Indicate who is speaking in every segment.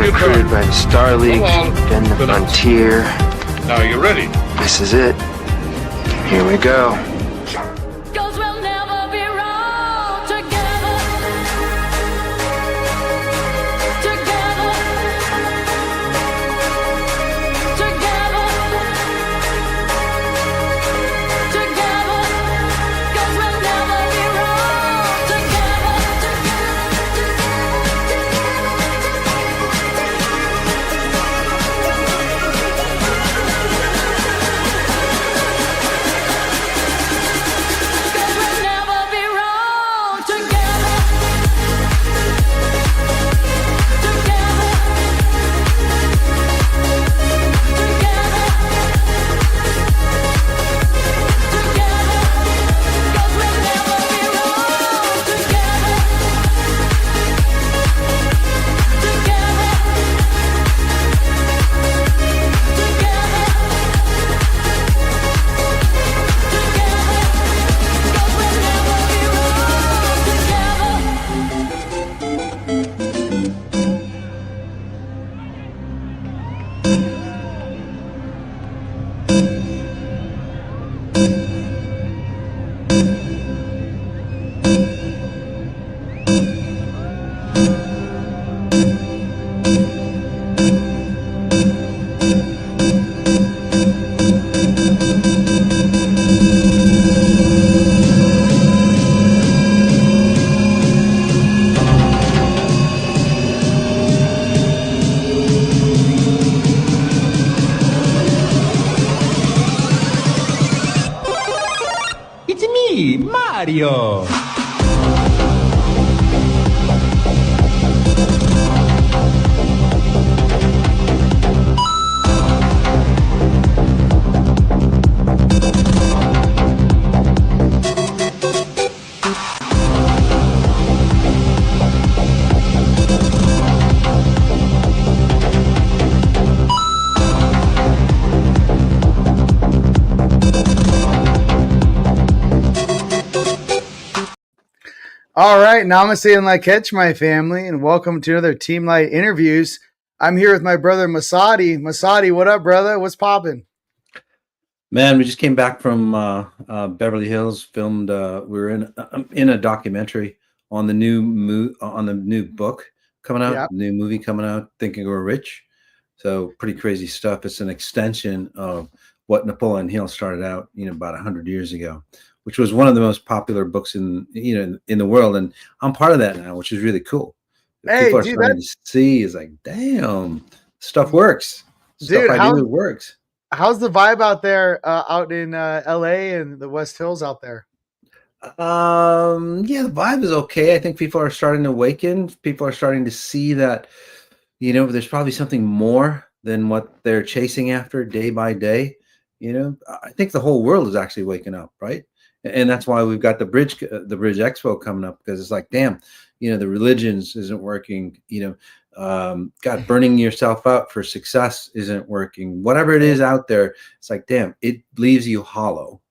Speaker 1: recruited by the Star League, then the Frontier.
Speaker 2: Now you're ready.
Speaker 1: This is it. Here we go.
Speaker 3: Mario.
Speaker 4: All right, namaste and like catch my family, and welcome to another TeamLight interviews. I'm here with my brother Masati. Masati, what up, brother? What's popping?
Speaker 5: Man, we just came back from Beverly Hills. Filmed. We were in a documentary on the new book coming out,
Speaker 4: Yep.
Speaker 5: New movie coming out, Thinking We're Rich. So pretty crazy stuff. It's an extension of what Napoleon Hill started out, about 100 years ago, which was one of the most popular books in the world, and I'm part of that now, which is really cool.
Speaker 4: Hey,
Speaker 5: People are
Speaker 4: dude,
Speaker 5: starting to see is like, damn, stuff works.
Speaker 4: Dude,
Speaker 5: Stuff I do works.
Speaker 4: How's the vibe out there, out in LA and the West Hills out there?
Speaker 5: Yeah, the vibe is okay. I think people are starting to awaken. People are starting to see that, there's probably something more than what they're chasing after day by day. I think the whole world is actually waking up, right? And that's why we've got the Bridge Expo coming up, because it's like, damn, the religions isn't working. God, burning yourself out for success isn't working. Whatever it is out there, it's like, damn, it leaves you hollow.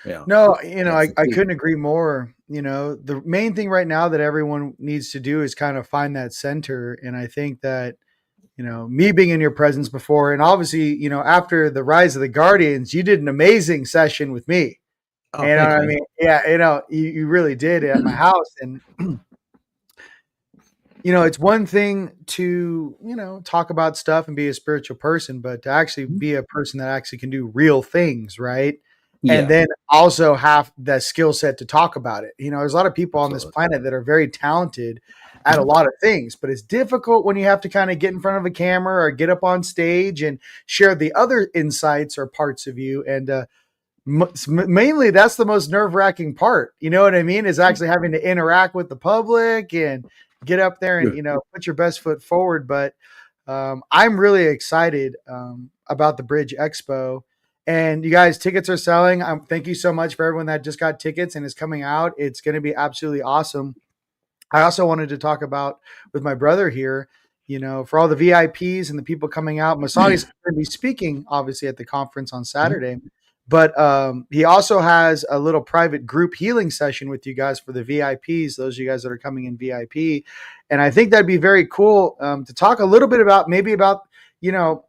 Speaker 5: Yeah.
Speaker 4: No, I couldn't agree more. The main thing right now that everyone needs to do is kind of find that center. And I think that, me being in your presence before, and obviously, after the rise of the Guardians, you did an amazing session with me.
Speaker 5: Oh,
Speaker 4: You know what I
Speaker 5: thanks, man.
Speaker 4: mean? Yeah, you really did at my house. And, it's one thing to, talk about stuff and be a spiritual person, but to actually be a person that actually can do real things, right?
Speaker 5: Yeah.
Speaker 4: And then also have that skill set to talk about it. There's a lot of people on this planet that are very talented at a lot of things, but it's difficult when you have to kind of get in front of a camera or get up on stage and share the other insights or parts of you. And, mainly that's the most nerve-wracking part, you know what I mean, is actually having to interact with the public and get up there and put your best foot forward. But I'm really excited about the Bridge Expo, and you guys, tickets are selling. Thank you so much for everyone that just got tickets and is coming out. It's going to be absolutely awesome. I also wanted to talk about with my brother here, for all the VIPs and the people coming out. Masati's going to be speaking obviously at the conference on Saturday. But he also has a little private group healing session with you guys for the VIPs, those of you guys that are coming in VIP. And I think that'd be very cool to talk a little bit about, maybe about, you know,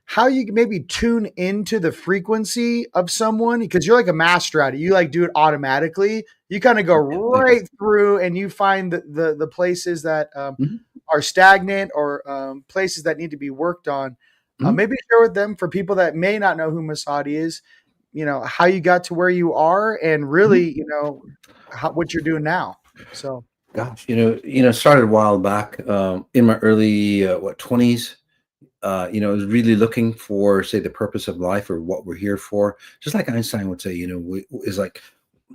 Speaker 4: how you can maybe tune into the frequency of someone, because you're like a master at it. You like do it automatically. You kind of go right through and you find the places that are stagnant or places that need to be worked on. Maybe share with them, for people that may not know who Masati is, you know, how you got to where you are, and really, you know, what you're doing now. So,
Speaker 5: gosh, started a while back in my early 20s. I was really looking for, say, the purpose of life or what we're here for. Just like Einstein would say, is like,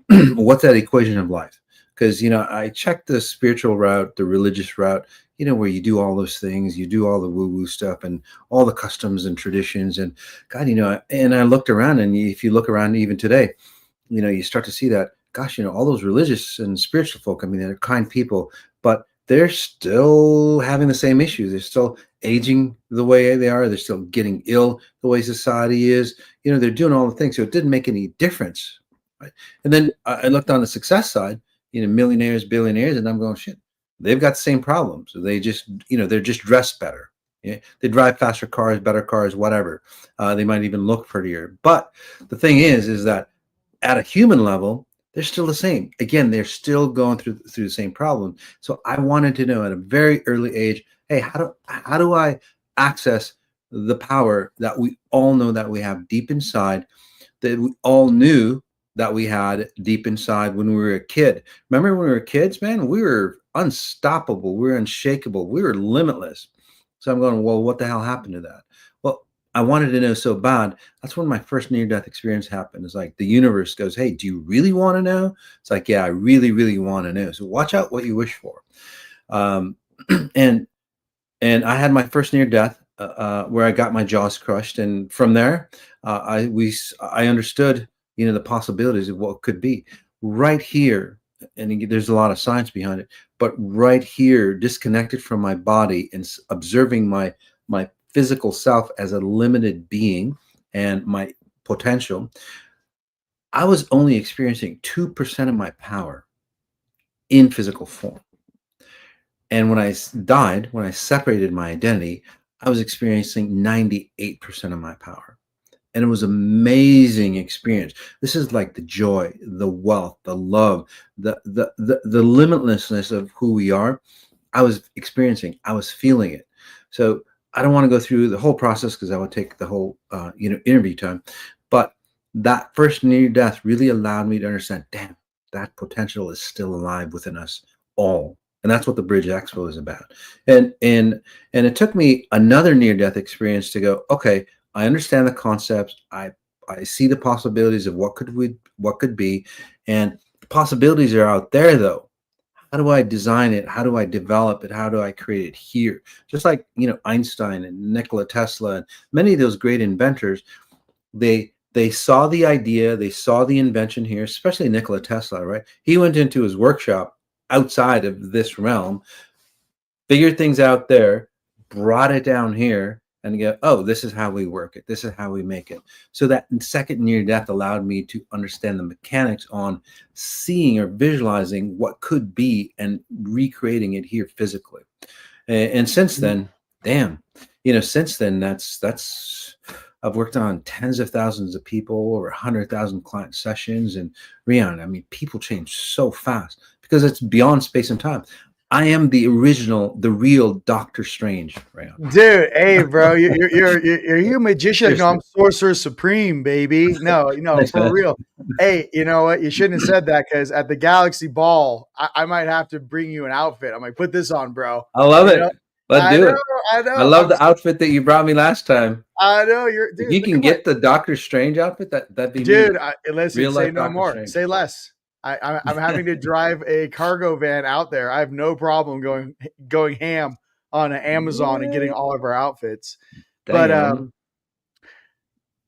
Speaker 5: what's that equation of life? Because, I checked the spiritual route, the religious route, where you do all those things, you do all the woo-woo stuff and all the customs and traditions. And God, and I looked around, and if you look around even today, you start to see that, gosh, all those religious and spiritual folk, I mean, they're kind people, but they're still having the same issues. They're still aging the way they are. They're still getting ill the way society is. They're doing all the things. So it didn't make any difference. Right. And then I looked on the success side, millionaires, billionaires, and I'm going, shit, they've got the same problems. They just, they're just dressed better. Yeah? They drive faster cars, better cars, whatever. They might even look prettier. But the thing is that at a human level, they're still the same. Again, they're still going through the same problem. So I wanted to know at a very early age, hey, how do I access the power that we all know that we have deep inside, that we all knew that we had deep inside when we were a kid? Remember when we were kids, man, we were unstoppable. We were unshakable. We were limitless. So I'm going, well, what the hell happened to that? Well, I wanted to know so bad. That's when my first near-death experience happened. It's like the universe goes, hey, do you really want to know? It's like, yeah, I really, really want to know. So watch out what you wish for. And I had my first near-death where I got my jaws crushed. And from there, I understood, the possibilities of what could be right here. And there's a lot of science behind it, but right here, disconnected from my body and observing my physical self as a limited being and my potential, I was only experiencing 2% of my power in physical form. And when I died, when I separated my identity, I was experiencing 98% of my power. And it was an amazing experience. This is like the joy, the wealth, the love, the limitlessness of who we are. I was experiencing, I was feeling it. So I don't want to go through the whole process because that would take the whole, interview time. But that first near death really allowed me to understand, damn, that potential is still alive within us all. And that's what the Bridge Expo is about. And it took me another near death experience to go, okay, I understand the concepts. I see the possibilities of what could be, and the possibilities are out there though. How do I design it? How do I develop it? How do I create it here? Just like, Einstein and Nikola Tesla and many of those great inventors, they saw the idea, they saw the invention here, especially Nikola Tesla, right? He went into his workshop outside of this realm, figured things out there, brought it down here, and go, oh, this is how we work it. This is how we make it. So that second near death allowed me to understand the mechanics on seeing or visualizing what could be and recreating it here physically. And since then, since then, that's I've worked on tens of thousands of people, over 100,000 client sessions. And Rion, I mean, people change so fast because it's beyond space and time. I am the real Doctor Strange, right?
Speaker 4: Dude, hey, bro, you're a magician. No, I'm Sorcerer Supreme, baby. No, for real. Hey, you know what? You shouldn't have said that, because at the Galaxy Ball, I might have to bring you an outfit. I'm like, put this on, bro.
Speaker 5: I love it. Let's do it.
Speaker 4: I know.
Speaker 5: I love the outfit that you brought me last time.
Speaker 4: I know you're. Dude,
Speaker 5: if you can get the Doctor Strange outfit, that'd be
Speaker 4: dude.
Speaker 5: Me.
Speaker 4: Listen, say no more. Strange. Say less. I'm having to drive a cargo van out there. I have no problem going ham on an Amazon and getting all of our outfits. Damn. But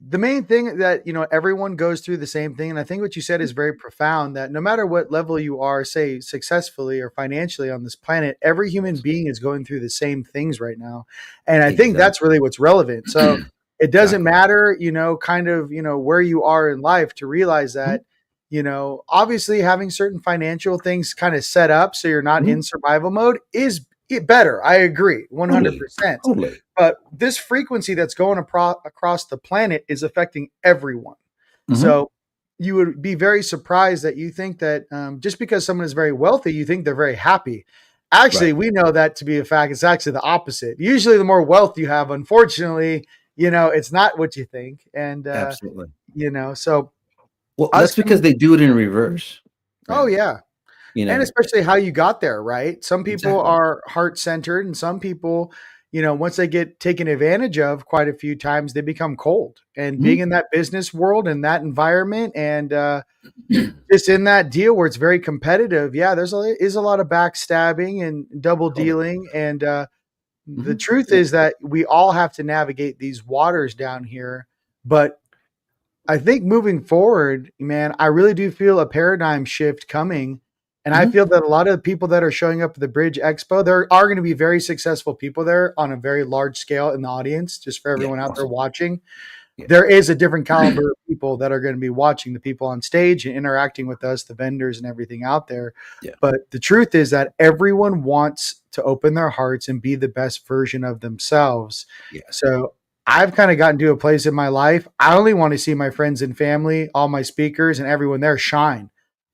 Speaker 4: the main thing that, everyone goes through the same thing. And I think what you said is very profound, that no matter what level you are, say successfully or financially on this planet, every human being is going through the same things right now. And I think that's really what's relevant. So it doesn't
Speaker 5: Exactly.
Speaker 4: matter, kind of, where you are in life to realize
Speaker 5: Mhm.
Speaker 4: that, obviously having certain financial things kind of set up so you're not in
Speaker 5: Mhm.
Speaker 4: survival mode is better. I agree
Speaker 5: Totally.
Speaker 4: 100%.
Speaker 5: Totally.
Speaker 4: But this frequency that's going across the planet is affecting everyone.
Speaker 5: Mhm.
Speaker 4: So you would be very surprised that you think that just because someone is very wealthy, you think they're very happy. Actually,
Speaker 5: Right.
Speaker 4: we know that to be a fact. It's actually the opposite. Usually, the more wealth you have, unfortunately, it's not what you think. And,
Speaker 5: Absolutely.
Speaker 4: so
Speaker 5: Well,
Speaker 4: us
Speaker 5: that's because
Speaker 4: coming,
Speaker 5: they do it in reverse.
Speaker 4: oh,
Speaker 5: Yeah.
Speaker 4: yeah.
Speaker 5: You
Speaker 4: And
Speaker 5: know,
Speaker 4: especially how you got there, right? Some people
Speaker 5: exactly.
Speaker 4: are heart centered, and some people, once they get taken advantage of quite a few times, they become cold. And being
Speaker 5: Mhm.
Speaker 4: in that business world and that environment, and just in that deal where it's very competitive, yeah, is a lot of backstabbing and double
Speaker 5: Totally.
Speaker 4: dealing. And the
Speaker 5: Mhm.
Speaker 4: truth
Speaker 5: Yeah.
Speaker 4: is that we all have to navigate these waters down here. But I think moving forward, man, I really do feel a paradigm shift coming. And I
Speaker 5: Mhm.
Speaker 4: feel that a lot of the people that are showing up at the Bridge Expo, there are going to be very successful people there on a very large scale in the audience, just for
Speaker 5: Yeah.
Speaker 4: everyone out there
Speaker 5: Awesome.
Speaker 4: watching.
Speaker 5: Yeah.
Speaker 4: There is a different caliber of people that are going to be watching, the people on stage and interacting with us, the vendors and everything out there.
Speaker 5: Yeah.
Speaker 4: But the truth is that everyone wants to open their hearts and be the best version of themselves.
Speaker 5: Yes.
Speaker 4: So I've kind of gotten to a place in my life. I only want to see my friends and family, all my speakers, and everyone there shine.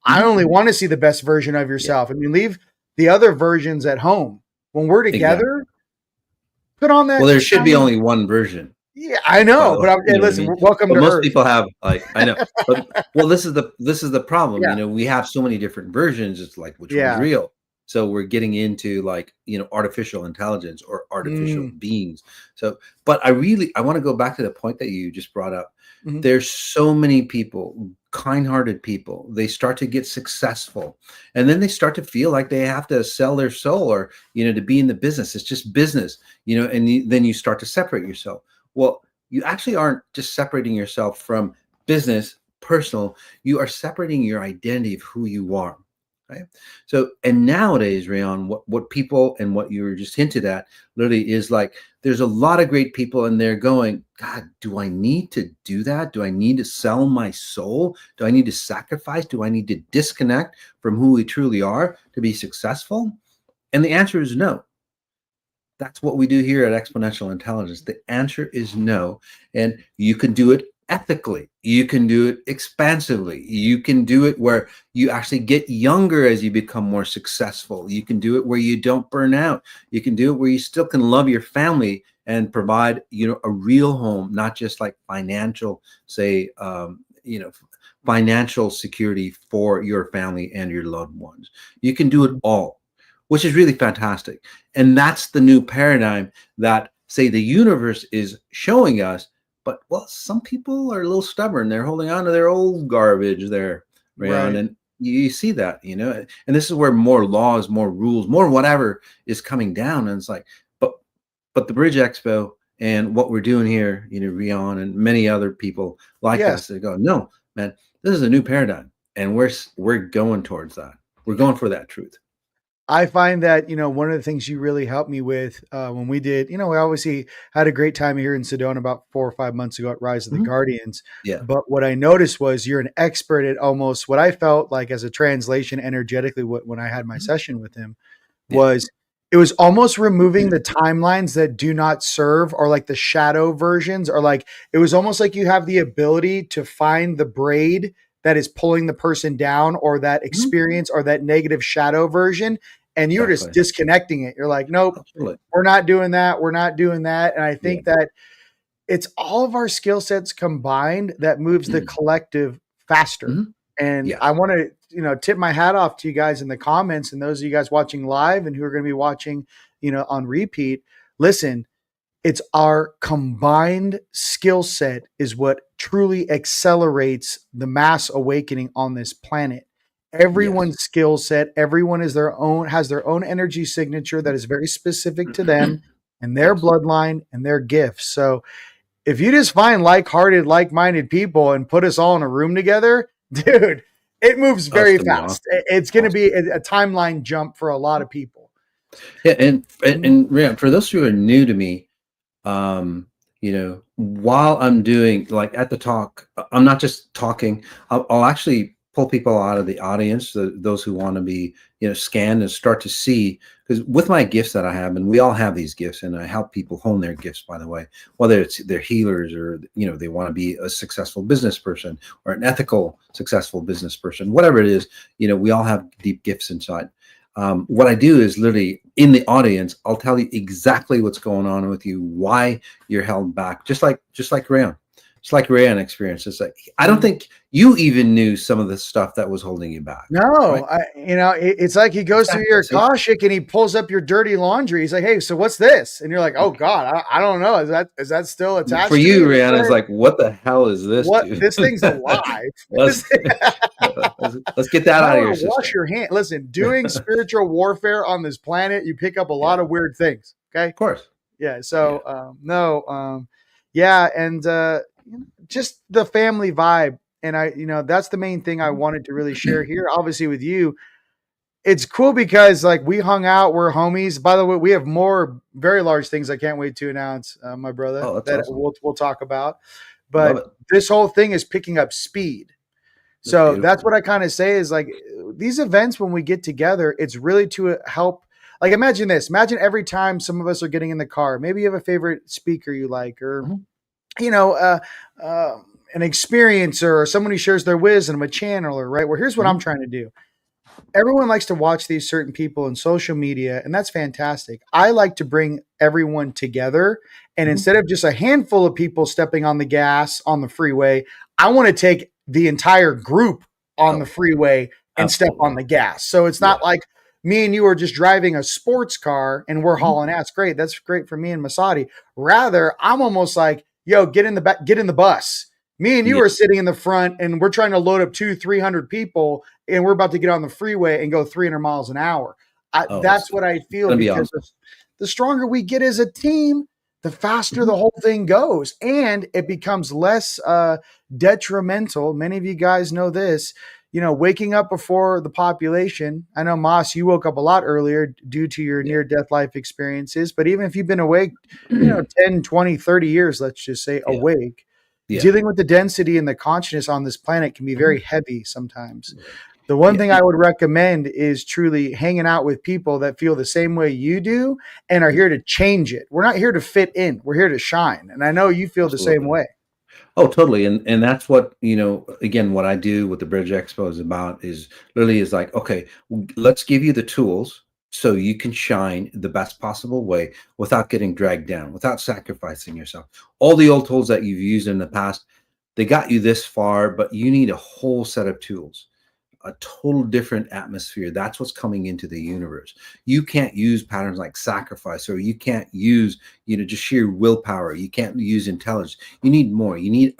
Speaker 4: I
Speaker 5: Mhm.
Speaker 4: only want to see the best version of
Speaker 5: Yeah.
Speaker 4: yourself. I mean, leave the other versions at home. When we're
Speaker 5: Exactly.
Speaker 4: together, put on
Speaker 5: Well,
Speaker 4: that
Speaker 5: there should be
Speaker 4: shiny.
Speaker 5: only one version,
Speaker 4: Yeah, I
Speaker 5: by
Speaker 4: know,
Speaker 5: the way.
Speaker 4: but
Speaker 5: You
Speaker 4: hey,
Speaker 5: know what I
Speaker 4: listen,
Speaker 5: mean?
Speaker 4: welcome
Speaker 5: But
Speaker 4: to
Speaker 5: most
Speaker 4: Earth.
Speaker 5: people have like I know, but well, this is the problem.
Speaker 4: Yeah,
Speaker 5: We have so many different versions. It's like which one's
Speaker 4: yeah.
Speaker 5: real? So we're getting into like artificial intelligence or artificial
Speaker 4: Mm,
Speaker 5: beings. So, but I want to go back to the point that you just brought up.
Speaker 4: mhm.
Speaker 5: There's so many people, kind-hearted people. They start to get successful, and then they start to feel like they have to sell their soul or to be in the business. It's just business, and then you start to separate yourself. Well, you actually aren't just separating yourself from business, personal. You are separating your identity of who you are. Right. So, and nowadays, Rion, what people and what you were just hinted at literally is like there's a lot of great people and they're going, God, do I need to do that? Do I need to sell my soul? Do I need to sacrifice? Do I need to disconnect from who we truly are to be successful? And the answer is no. That's what we do here at Exponential Intelligence. The answer is no. And you can do it ethically. You can do it expansively. You can do it where you actually get younger as you become more successful. You can do it where you don't burn out. You can do it where you still can love your family and provide, a real home, not just like financial, say, financial security for your family and your loved ones. You can do it
Speaker 4: Mhm.
Speaker 5: all, which is really fantastic. And that's the new paradigm that, say, the universe is showing us. But, well, some people are a little stubborn. They're holding on to their old garbage there, Rayon.
Speaker 4: Right.
Speaker 5: And you see that, and this is where more laws, more rules, more whatever is coming down. And it's like, but, the Bridge Expo and what we're doing here, Rion and many other people like
Speaker 4: Yes.
Speaker 5: us, they go, no, man, this is a new paradigm. And we're going towards that. We're going for that truth.
Speaker 4: I find that, one of the things you really helped me with when we did, we obviously had a great time here in Sedona about 4 or 5 months ago at Rise of the
Speaker 5: Mhm.
Speaker 4: Guardians.
Speaker 5: Yeah.
Speaker 4: But what I noticed was you're an expert at almost what I felt like as a translation energetically when I had my
Speaker 5: Mhm.
Speaker 4: session with him
Speaker 5: Yeah.
Speaker 4: was it was almost removing the timelines that do not serve or like the shadow versions or like it was almost like you have the ability to find the braid that is pulling the person down or that
Speaker 5: Mhm.
Speaker 4: experience or that negative shadow version and you're just
Speaker 5: Exactly.
Speaker 4: disconnecting it. You're like, nope,
Speaker 5: Absolutely.
Speaker 4: we're not doing that. We're not doing that. And I
Speaker 5: Yeah.
Speaker 4: think that it's all of our skill sets combined that moves the collective faster.
Speaker 5: Mhm.
Speaker 4: And I
Speaker 5: Yes.
Speaker 4: want to, tip my hat off to you guys in the comments and those of you guys watching live and who are going to be watching, on repeat. Listen, it's our combined skill set is what truly accelerates the mass awakening on this planet.
Speaker 5: Yes.
Speaker 4: Everyone's skill set, everyone has their own energy signature that is very specific to them and their
Speaker 5: Yes.
Speaker 4: bloodline and their gifts. So if you just find like-hearted, like-minded people and put us all in a room together, dude, it moves
Speaker 5: Oh, it's
Speaker 4: very
Speaker 5: gonna be
Speaker 4: fast.
Speaker 5: awesome.
Speaker 4: It's going to
Speaker 5: Awesome.
Speaker 4: be a timeline jump for a lot of people.
Speaker 5: Yeah, and
Speaker 4: Mhm.
Speaker 5: and yeah, for those who are new to me, um, while I'm doing, like, at the talk, I'm not just talking. I'll actually pull people out of the audience, those who want to be, scanned, and start to see, because with my gifts that I have, and we all have these gifts, and I help people hone their gifts, by the way, whether it's they're healers, or, they want to be a successful business person, or an ethical, successful business person, whatever it is, we all have deep gifts inside. What I do is literally in the audience, I'll tell you exactly what's going on with you, why you're held back, just like Rion. It's like Rion experience. It's like, I don't think you even knew some of the stuff that was holding you back.
Speaker 4: No,
Speaker 5: right?
Speaker 4: it's like he goes through your Akashic and he pulls up your dirty laundry. He's like, "Hey, so what's this?" And you're like, "Oh God, I don't know. Is that still attached
Speaker 5: for
Speaker 4: to
Speaker 5: you,
Speaker 4: me?
Speaker 5: Rion? It's like, what the hell is this?
Speaker 4: What
Speaker 5: Dude?
Speaker 4: This thing's alive."
Speaker 5: let's get that out of your system.
Speaker 4: Wash your hand. Listen, doing spiritual warfare on this planet, you pick up a lot of weird things. Okay,
Speaker 5: of course.
Speaker 4: Yeah. So and just the family vibe. And that's the main thing I wanted to really share here. Obviously with you, it's cool because like we hung out, we're homies. By the way, we have more very large things I can't wait to announce, my brother, that awesome. we'll talk about. But this whole thing is picking up speed. So that's what I kind of say is like these events, when we get together, it's really to help. Like, imagine this. Imagine every time some of us are getting in the car, maybe you have a favorite speaker you like, or, an experiencer, or someone who shares their wisdom, a channeler, right? Well, here's what I'm trying to do. Everyone likes to watch these certain people in social media, and that's fantastic. I like to bring everyone together. And instead of just a handful of people stepping on the gas on the freeway, I want to take the entire group on the freeway and step on the gas. So it's not like me and you are just driving a sports car and we're hauling ass. Great. That's great for me and Masati. Rather, I'm almost like, yo, get in the back, get in the bus. Me and you are sitting in the front and we're trying to load up 200-300 people and we're about to get on the freeway and go 300 miles an hour. That's what I feel, because the stronger we get as a team, the faster the whole thing goes, and it becomes less detrimental. Many of you guys know this, waking up before the population. I know, Moss, you woke up a lot earlier due to your near-death life experiences, but even if you've been awake, 10, 20, 30 years, let's just say awake, dealing with the density and the consciousness on this planet can be very heavy sometimes. The one thing I would recommend is truly hanging out with people that feel the same way you do and are here to change it. We're not here to fit in. We're here to shine. And I know you feel the same way.
Speaker 5: Oh, totally. And that's what, again, what I do with the Bridge Expo is about is literally is like, okay, let's give you the tools so you can shine the best possible way without getting dragged down, without sacrificing yourself. All the old tools that you've used in the past, they got you this far, but you need a whole set of tools. A total different atmosphere. That's what's coming into the universe. You can't use patterns like sacrifice, or you can't use, just sheer willpower. You can't use intelligence. You need more. You need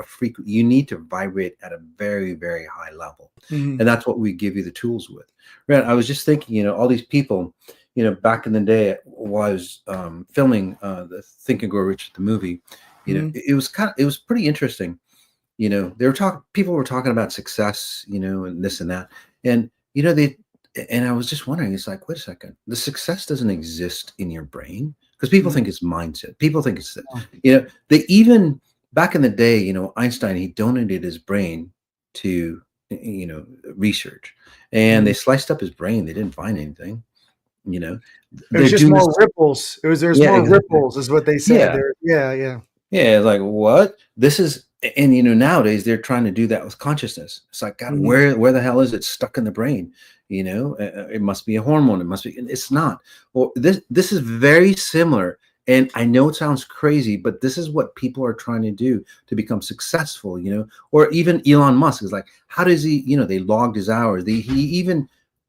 Speaker 5: you need to vibrate at a very, very high level. And that's what we give you the tools with. Right. I was just thinking, all these people, back in the day while I was filming the Think and Grow Rich, the movie, it was pretty interesting. People were talking about success, and this and that. And, and I was just wondering, it's like, wait a second, the success doesn't exist in your brain, because people think it's mindset. People think it's, they even back in the day, Einstein, he donated his brain to, research, and they sliced up his brain. They didn't find anything,
Speaker 4: It was just more ripples. There's more ripples is what they said.
Speaker 5: Yeah. Like, what? This is, and nowadays they're trying to do that with consciousness. It's like, God, where the hell is it stuck in the brain? It must be a hormone. It must be. It's not. Well, this is very similar. And I know it sounds crazy, but this is what people are trying to do to become successful. Or even Elon Musk is like, how does he? They logged his hours. He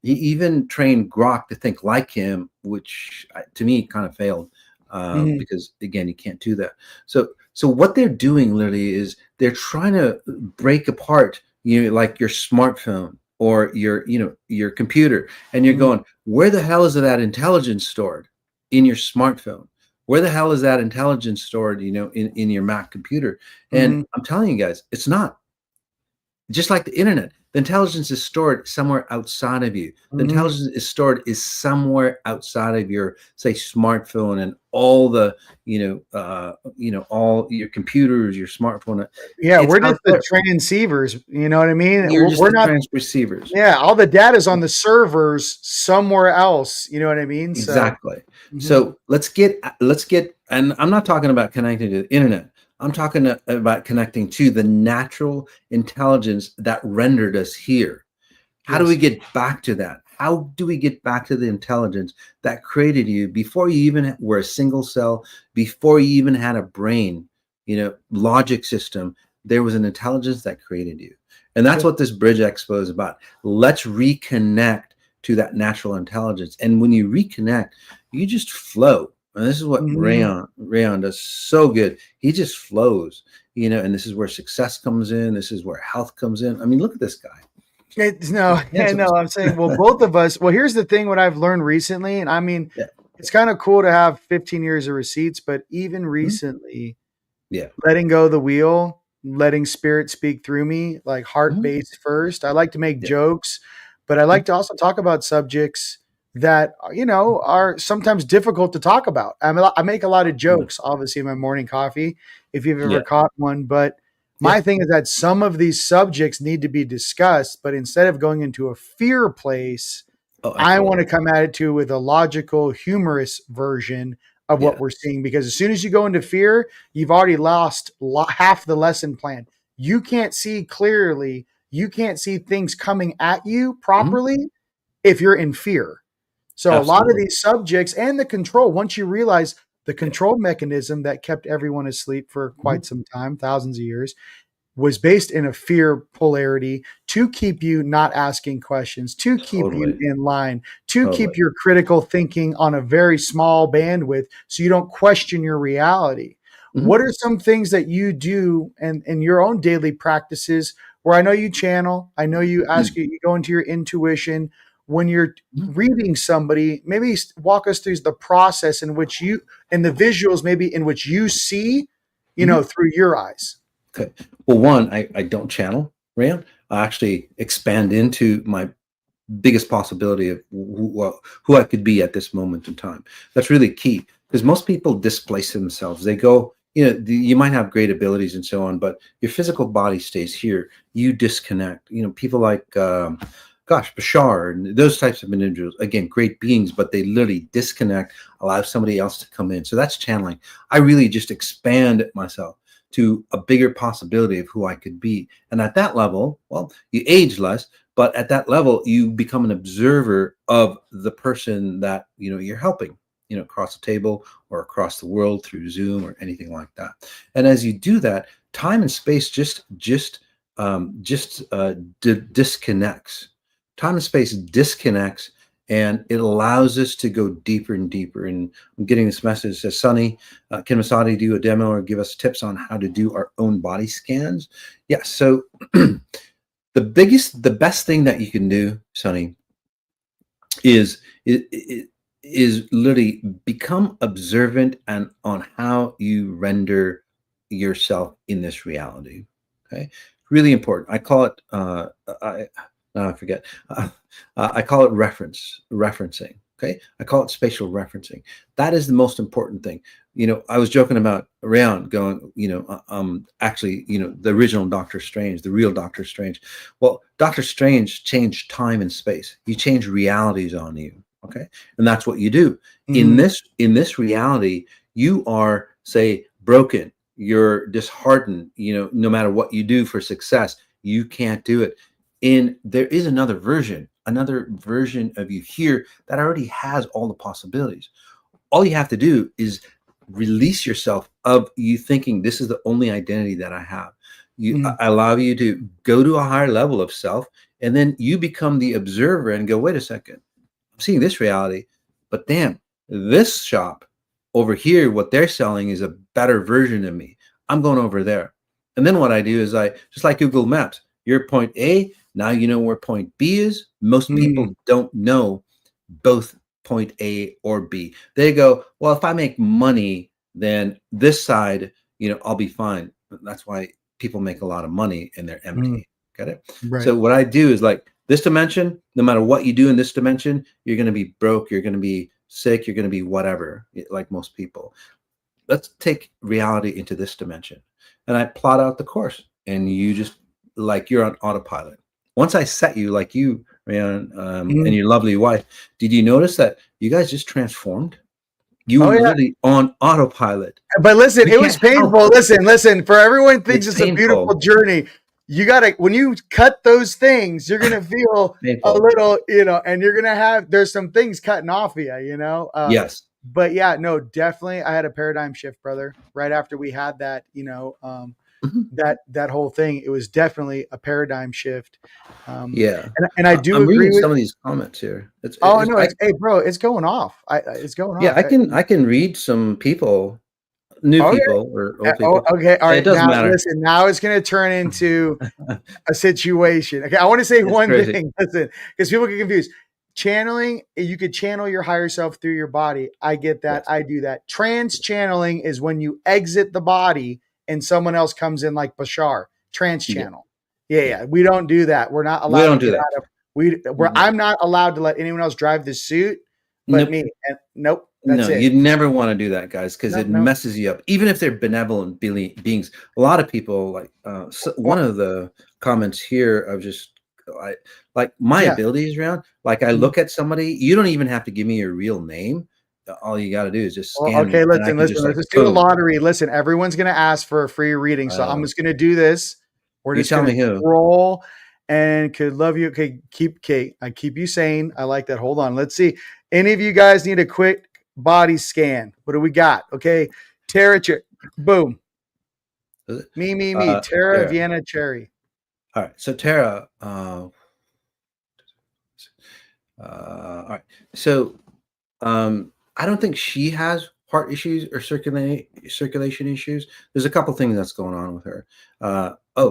Speaker 5: even trained Grok to think like him, which to me kind of failed. Because again, you can't do that. So what they're doing literally is they're trying to break apart, like your smartphone or your computer, and you're going, where the hell is that intelligence stored in your smartphone? Where the hell is that intelligence stored, in your Mac computer? And I'm telling you guys, it's not. Just like the internet, The intelligence is stored somewhere outside of you. The
Speaker 4: Mhm.
Speaker 5: intelligence is stored is somewhere outside of your, say, smartphone and all the, all your computers, your smartphone.
Speaker 4: Yeah,
Speaker 5: It's
Speaker 4: we're
Speaker 5: out
Speaker 4: just the
Speaker 5: there.
Speaker 4: transceivers. You know what I mean?
Speaker 5: You're just
Speaker 4: We're
Speaker 5: the
Speaker 4: not.
Speaker 5: transceivers.
Speaker 4: Yeah, all the data's on the servers somewhere else. You know what I mean? So.
Speaker 5: Exactly.
Speaker 4: Mhm.
Speaker 5: So and I'm not talking about connecting to the internet. I'm talking about connecting to the natural intelligence that rendered us here. How do we
Speaker 4: Yes.
Speaker 5: get back to that? How do we get back to the intelligence that created you before you even were a single cell, before you even had a brain, logic system? There was an intelligence that created you. And that's
Speaker 4: Yep.
Speaker 5: what this Bridge Expo is about. Let's reconnect to that natural intelligence. And when you reconnect, you just flow. And this is what
Speaker 4: Mhm.
Speaker 5: Rion does so good. He just flows, and this is where success comes in. This is where health comes in. I mean, look at this guy.
Speaker 4: No, yeah,
Speaker 5: Handsome.
Speaker 4: no, I'm saying, well, both of us. Well, here's the thing: what I've learned recently, and I mean,
Speaker 5: Yeah.
Speaker 4: it's kind of cool to have 15 years of receipts, but even
Speaker 5: Mhm.
Speaker 4: recently,
Speaker 5: Yeah.
Speaker 4: letting go of the wheel, letting spirit speak through me, like heart
Speaker 5: Mhm.
Speaker 4: based first. I like to make
Speaker 5: Yeah.
Speaker 4: jokes, but I
Speaker 5: Mhm.
Speaker 4: like to also talk about subjects that are sometimes difficult to talk about. I make a lot of
Speaker 5: Mhm.
Speaker 4: jokes, obviously, in my morning coffee, if you've
Speaker 5: Yeah.
Speaker 4: ever caught one. But
Speaker 5: Yeah.
Speaker 4: my thing is that some of these subjects need to be discussed, but instead of going into a fear place,
Speaker 5: Oh,
Speaker 4: I want
Speaker 5: absolutely.
Speaker 4: to come at it too with a logical, humorous version of what
Speaker 5: Yeah.
Speaker 4: we're seeing. Because as soon as you go into fear, you've already lost half the lesson plan. You can't see clearly. You can't see things coming at you
Speaker 5: Mhm.
Speaker 4: properly if you're in fear. So a lot of
Speaker 5: Absolutely.
Speaker 4: these subjects and the control, once you realize the control mechanism that kept everyone asleep for
Speaker 5: Mhm.
Speaker 4: quite some time, thousands of years, was based in a fear polarity to keep you not asking questions, to keep you
Speaker 5: Totally.
Speaker 4: in line, to keep
Speaker 5: Totally.
Speaker 4: your critical thinking on a very small bandwidth so you don't question your reality.
Speaker 5: Mhm.
Speaker 4: What are some things that you do and in your own daily practices where I know you channel, I know you go into your intuition when you're
Speaker 5: Mhm.
Speaker 4: reading somebody, maybe walk us through the process in which you and the visuals maybe in which you see,
Speaker 5: Mhm.
Speaker 4: through your eyes.
Speaker 5: Okay. Well, one, I don't channel, Rand. I actually expand into my biggest possibility of who I could be at this moment in time. That's really key because most people displace themselves. They go, you might have great abilities and so on, but your physical body stays here. You disconnect. People like, Bashar and those types of individuals, again, great beings, but they literally disconnect, allow somebody else to come in. So that's channeling. I really just expand myself to a bigger possibility of who I could be. And at that level, well, you age less, but at that level you become an observer of the person that you're helping, across the table or across the world through Zoom or anything like that. And as you do that, time and space disconnects. Time and space disconnects, and it allows us to go deeper and deeper. And I'm getting this message that says, Sonny, can Masati do a demo or give us tips on how to do our own body scans? Yeah. So the best thing that you can do, Sonny, is is literally become observant and on how you render yourself in this reality. Okay, really important. I call it I now I forget. I call it referencing. Okay, I call it spatial referencing. That is the most important thing. I was joking about Rion going, actually, the original Doctor Strange, the real Doctor Strange. Well, Doctor Strange changed time and space. He changed realities on you. Okay, and that's what you do in
Speaker 4: Mhm.
Speaker 5: this reality. You are, say, broken. You're disheartened. No matter what you do for success, you can't do it. And there is another version of you here that already has all the possibilities. All you have to do is release yourself of you thinking this is the only identity that I have.
Speaker 4: Mhm.
Speaker 5: I allow you to go to a higher level of self, and then you become the observer and go, wait a second, I'm seeing this reality, but damn, this shop over here, what they're selling is a better version of me. I'm going over there. And then what I do is I, just like Google Maps, you're point A, now you know where point B is. Most
Speaker 4: Mhm.
Speaker 5: people don't know both point A or B. They go, well, if I make money, then this side, I'll be fine. That's why people make a lot of money and they're
Speaker 4: Mhm.
Speaker 5: empty. Get it?
Speaker 4: Right.
Speaker 5: So what I do is like this dimension, no matter what you do in this dimension, you're going to be broke, you're going to be sick, you're going to be whatever, like most people. Let's take reality into this dimension. And I plot out the course, and you just like you're on autopilot. Once I set you like you, Rion, and your lovely wife, did you notice that you guys just transformed? You were literally on autopilot.
Speaker 4: But listen, it was painful. Listen, for everyone thinks it's a beautiful journey. You gotta, when you cut those things, you're gonna feel a little, and you're gonna there's some things cutting off of you,
Speaker 5: yes.
Speaker 4: But yeah, no, definitely I had a paradigm shift, brother. Right after we had that, that whole thing, it was definitely a paradigm shift. And I do
Speaker 5: I'm
Speaker 4: agree
Speaker 5: reading
Speaker 4: with
Speaker 5: some of these comments here.
Speaker 4: Hey, bro, it's going off. It's going off.
Speaker 5: Yeah, I can read some people, new people or old people.
Speaker 4: Okay, all right.
Speaker 5: It doesn't matter.
Speaker 4: Listen, now it's going to turn into a situation. Okay, I want to say one thing. Listen, because people get confused. Channeling, you could channel your higher self through your body. I get that. Yes. I do that. Trans channeling is when you exit the body and someone else comes in, like Bashar. Trans channel. Yeah. We don't do that. We're not allowed to get out of. I'm not allowed to let anyone else drive the suit, but me. And nope. That's it.
Speaker 5: You'd never want to do that, guys, because it messes you up. Even if they're benevolent beings, a lot of people like one of the comments here of just like my abilities around. Like I look at somebody, you don't even have to give me your real name. All you got to do is just scan.
Speaker 4: Okay, listen. Let's do a lottery. Listen, everyone's going to ask for a free reading, so I'm just going to do this. We're just going to roll. And could love you. Okay, Kate. I keep you sane. I like that. Hold on. Let's see. Any of you guys need a quick body scan? What do we got? Okay, Tara, boom. Me. Tara, Vienna, Cherry.
Speaker 5: All right. So Tara. All right. So I don't think she has heart issues or circulation issues. There's a couple things that's going on with her.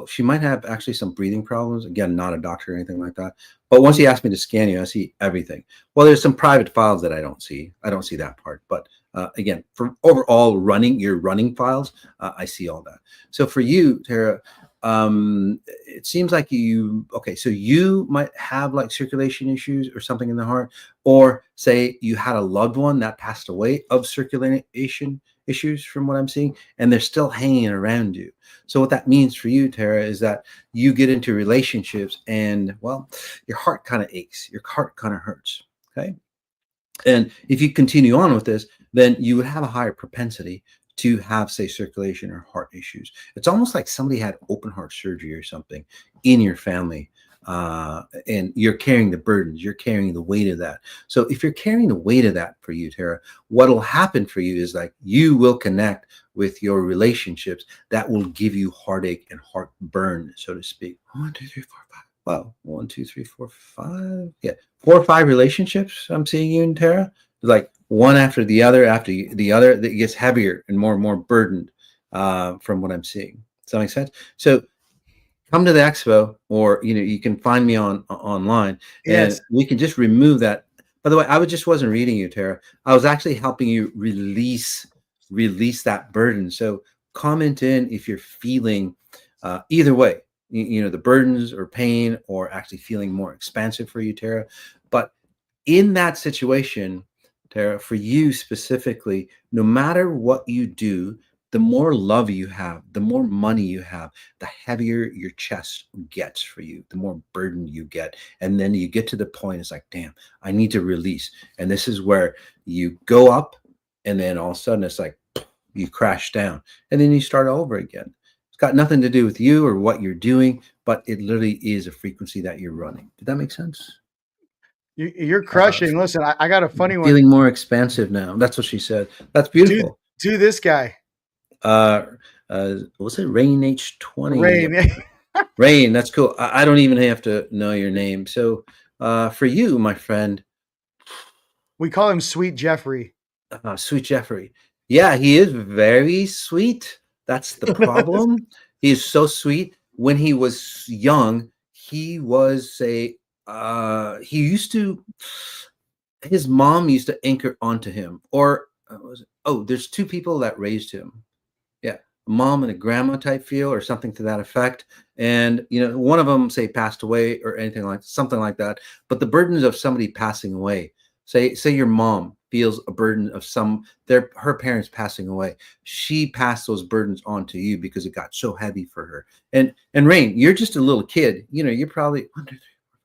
Speaker 5: She might have actually some breathing problems. Again, not a doctor or anything like that. But once he asked me to scan you, I see everything. Well, there's some private files that I don't see. I don't see that part. But again, for overall your running files, I see all that. So for you, Tara, it seems like so you might have like circulation issues or something in the heart, or say you had a loved one that passed away of circulation issues from what I'm seeing, and they're still hanging around you. So what that means for you, Tara, is that you get into relationships and, well, your heart kind of aches, your heart kind of hurts, okay? And if you continue on with this, then you would have a higher propensity to have, say, circulation or heart issues. It's almost like somebody had open heart surgery or something in your family, and you're carrying the burdens, you're carrying the weight of that. So if you're carrying the weight of that for you, Tara, what will happen for you is like you will connect with your relationships that will give you heartache and heartburn, so to speak. 1, 2, 3, 4, 5. Wow. 1, 2, 3, 4, 5. Yeah. 4 or 5 relationships I'm seeing you and Tara. Like one after the other, that gets heavier and more burdened from what I'm seeing. Does that make sense? So come to the expo, or you can find me online, and we can just remove that. By the way, I wasn't reading you, Tara. I was actually helping you release that burden. So comment in if you're feeling either way, the burdens or pain, or actually feeling more expansive for you, Tara. But in that situation, Tara, for you specifically, no matter what you do, the more love you have, the more money you have, the heavier your chest gets for you, the more burden you get. And then you get to the point, it's like, damn, I need to release. And this is where you go up, and then all of a sudden it's like, you crash down, and then you start over again. It's got nothing to do with you or what you're doing, but it literally is a frequency that you're running. Did that make sense?
Speaker 4: You're crushing. Listen, I got a funny one.
Speaker 5: Feeling more expansive now. That's what she said. That's beautiful.
Speaker 4: Do this guy.
Speaker 5: What's it? Rain H20.
Speaker 4: Rain.
Speaker 5: Rain. That's cool. I don't even have to know your name. So, for you, my friend,
Speaker 4: we call him Sweet Jeffrey.
Speaker 5: Sweet Jeffrey. Yeah, he is very sweet. That's the problem. He is so sweet. When he was young, he was his mom used to anchor onto him, or there's 2 people that raised him. Yeah. mom and a grandma type feel or something to that effect. And, one of them say passed away or anything like something like that. But the burdens of somebody passing away, say your mom feels a burden of her parents passing away. She passed those burdens on to you because it got so heavy for her. And Rain, you're just a little kid. You're probably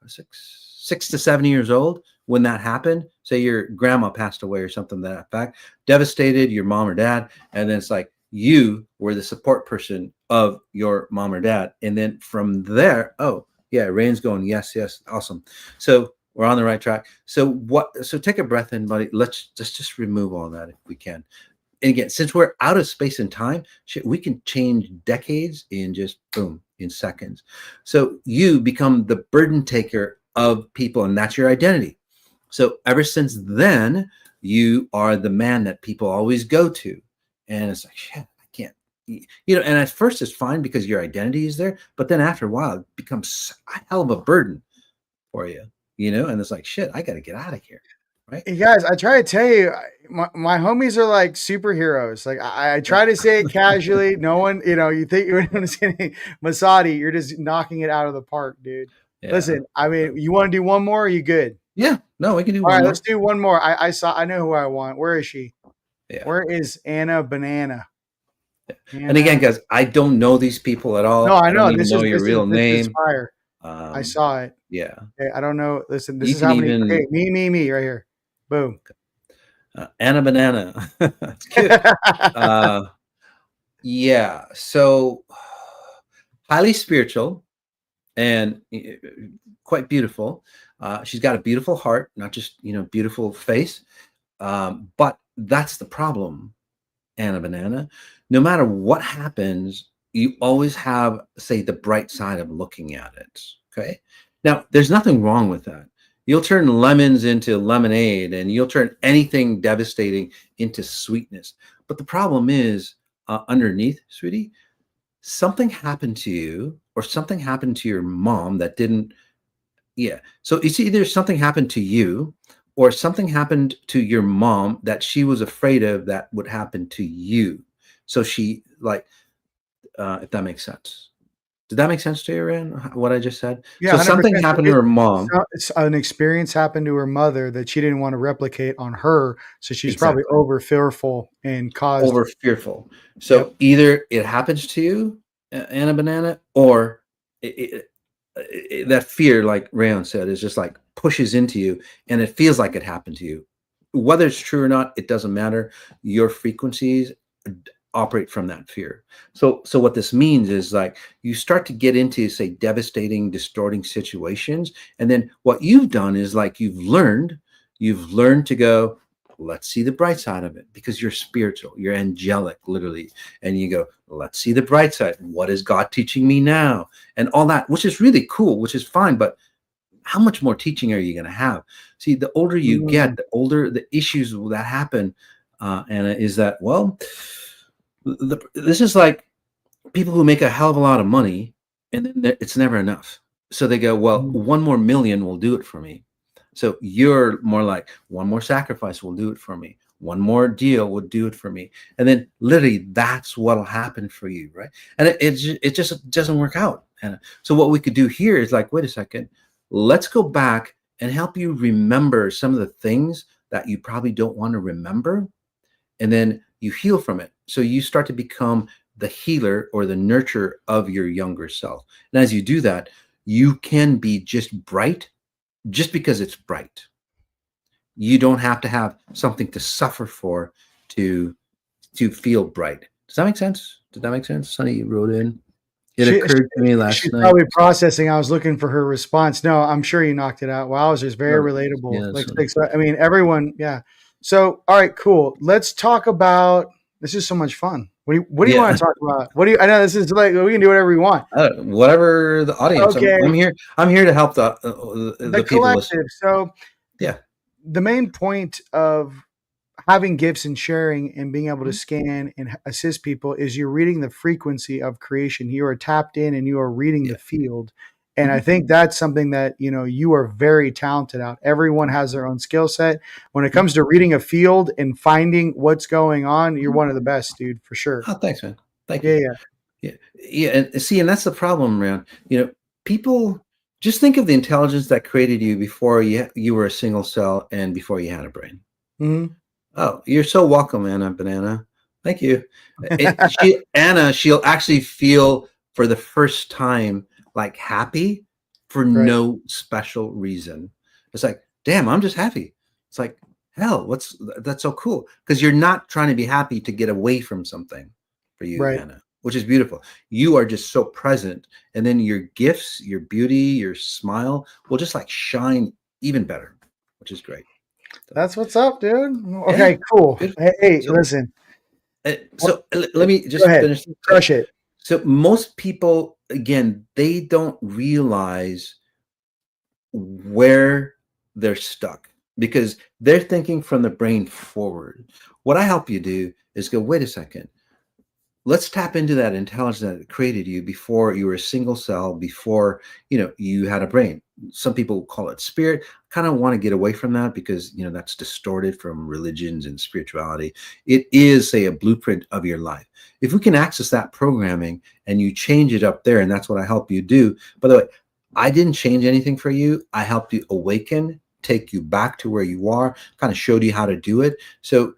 Speaker 5: 6 to 7 years old when that happened. Say your grandma passed away or something to that effect, devastated your mom or dad, and then it's like you were the support person of your mom or dad. And then from there, oh yeah, Rain's going, yes, awesome. So we're on the right track. So take a breath in, buddy. Let's just remove all that if we can. And again, since we're out of space and time, we can change decades in just boom, in seconds. So you become the burden taker of people, and that's your identity. So ever since then, you are the man that people always go to. And it's like, shit, I can't, and at first it's fine because your identity is there. But then after a while, it becomes a hell of a burden for you, and it's like, shit, I got to get out of here. Right.
Speaker 4: Hey guys, I try to tell you, my homies are like superheroes. Like I try to say it casually. No one, you think you're going to say Masati, you're just knocking it out of the park, dude. Yeah. Listen, I mean, you want to do one more? Or are you good?
Speaker 5: Yeah. No, we can do
Speaker 4: All
Speaker 5: one
Speaker 4: right,
Speaker 5: more.
Speaker 4: let's do one more. I know who I want. Where is she?
Speaker 5: Yeah.
Speaker 4: Where is Anna Banana?
Speaker 5: Yeah. And again, guys, I don't know these people at all.
Speaker 4: No, I know.
Speaker 5: I don't even know your real name.
Speaker 4: This is fire. I saw it.
Speaker 5: Yeah.
Speaker 4: Okay, I don't know. Listen, this is how many. Okay, me, right here. Boom.
Speaker 5: Anna Banana. That's cute. Yeah. So highly spiritual and quite beautiful. She's got a beautiful heart, not just, beautiful face. But that's the problem, Anna Banana. No matter what happens, you always have, say, the bright side of looking at it. Okay. Now, there's nothing wrong with that. You'll turn lemons into lemonade, and you'll turn anything devastating into sweetness. But the problem is underneath, sweetie, something happened to you or something happened to your mom that didn't. Yeah. So it's either something happened to you or something happened to your mom that she was afraid of that would happen to you. So she if that makes sense. Did that make sense to you, Ryan, what I just said?
Speaker 4: Yeah,
Speaker 5: so something happened to her mom.
Speaker 4: An experience happened to her mother that she didn't want to replicate on her. So she's probably over fearful and caused
Speaker 5: over fearful. So either it happens to you, Anna Banana, or that fear, like Rion said, is just like pushes into you and it feels like it happened to you. Whether it's true or not, it doesn't matter. Your frequencies operate from that fear. So what this means is like you start to get into, say, devastating, distorting situations. And then what you've done is like you've learned to go, let's see the bright side of it, because you're spiritual, you're angelic, literally. And you go, let's see the bright side. What is God teaching me now? And all that, which is really cool, which is fine. But how much more teaching are you going to have? See, the older you get, the older the issues that happen. And is that, well, this is like people who make a hell of a lot of money and then it's never enough. So they go, well, 1 more million will do it for me. So you're more like 1 more sacrifice will do it for me. 1 more deal would do it for me. And then literally that's what'll happen for you. Right. And it just doesn't work out. And so what we could do here is like, wait a second, let's go back and help you remember some of the things that you probably don't want to remember. And then you heal from it. So you start to become the healer or the nurturer of your younger self. And as you do that, you can be just bright just because it's bright. You don't have to have something to suffer for to feel bright. Does that make sense? Did that make sense? Sonny, you wrote in. It occurred to me last night.
Speaker 4: She's probably processing. I was looking for her response. No, I'm sure you knocked it out. Wow, it was just very relatable.
Speaker 5: Yeah,
Speaker 4: I mean, everyone, yeah. So, all right, cool. Let's talk about. This is so much fun. What do you want to talk about? I know this is like we can do whatever we want.
Speaker 5: Whatever the audience.
Speaker 4: Okay.
Speaker 5: I'm here to help the
Speaker 4: collective. So,
Speaker 5: yeah,
Speaker 4: the main point of having gifts and sharing and being able to scan and assist people is you're reading the frequency of creation. You are tapped in and you are reading the field. And I think that's something that, you are very talented at. Everyone has their own skill set. When it comes to reading a field and finding what's going on, you're one of the best, dude, for sure.
Speaker 5: Oh, thanks, man. Thank
Speaker 4: Yeah,
Speaker 5: you.
Speaker 4: yeah.
Speaker 5: Yeah. And see, and that's the problem around, people just think of the intelligence that created you before you were a single cell and before you had a brain.
Speaker 4: Mhm.
Speaker 5: Oh, you're so welcome, Anna Banana. Thank you. She'll actually feel for the first time like happy for
Speaker 4: Right.
Speaker 5: no special reason. It's like, damn, I'm just happy. It's like, hell, that's so cool. Because you're not trying to be happy to get away from something for you,
Speaker 4: Right.
Speaker 5: Anna, which is beautiful. You are just so present. And then your gifts, your beauty, your smile will just like shine even better, which is great. So,
Speaker 4: That's what's up, dude.
Speaker 5: yeah,
Speaker 4: Okay, cool.
Speaker 5: beautiful.
Speaker 4: Hey,
Speaker 5: So,
Speaker 4: listen. What,
Speaker 5: let me
Speaker 4: go
Speaker 5: just
Speaker 4: ahead.
Speaker 5: finish.
Speaker 4: Crush it.
Speaker 5: So most people, again, they don't realize where they're stuck because they're thinking from the brain forward. What I help you do is go, wait a second. Let's tap into that intelligence that created you before you were a single cell, before you had a brain. Some people call it spirit. Kind of want to get away from that because that's distorted from religions and spirituality. It is, say, a blueprint of your life. If we can access that programming and you change it up there, and that's what I help you do. By the way, I didn't change anything for you. I helped you awaken, take you back to where you are, kind of showed you how to do it. So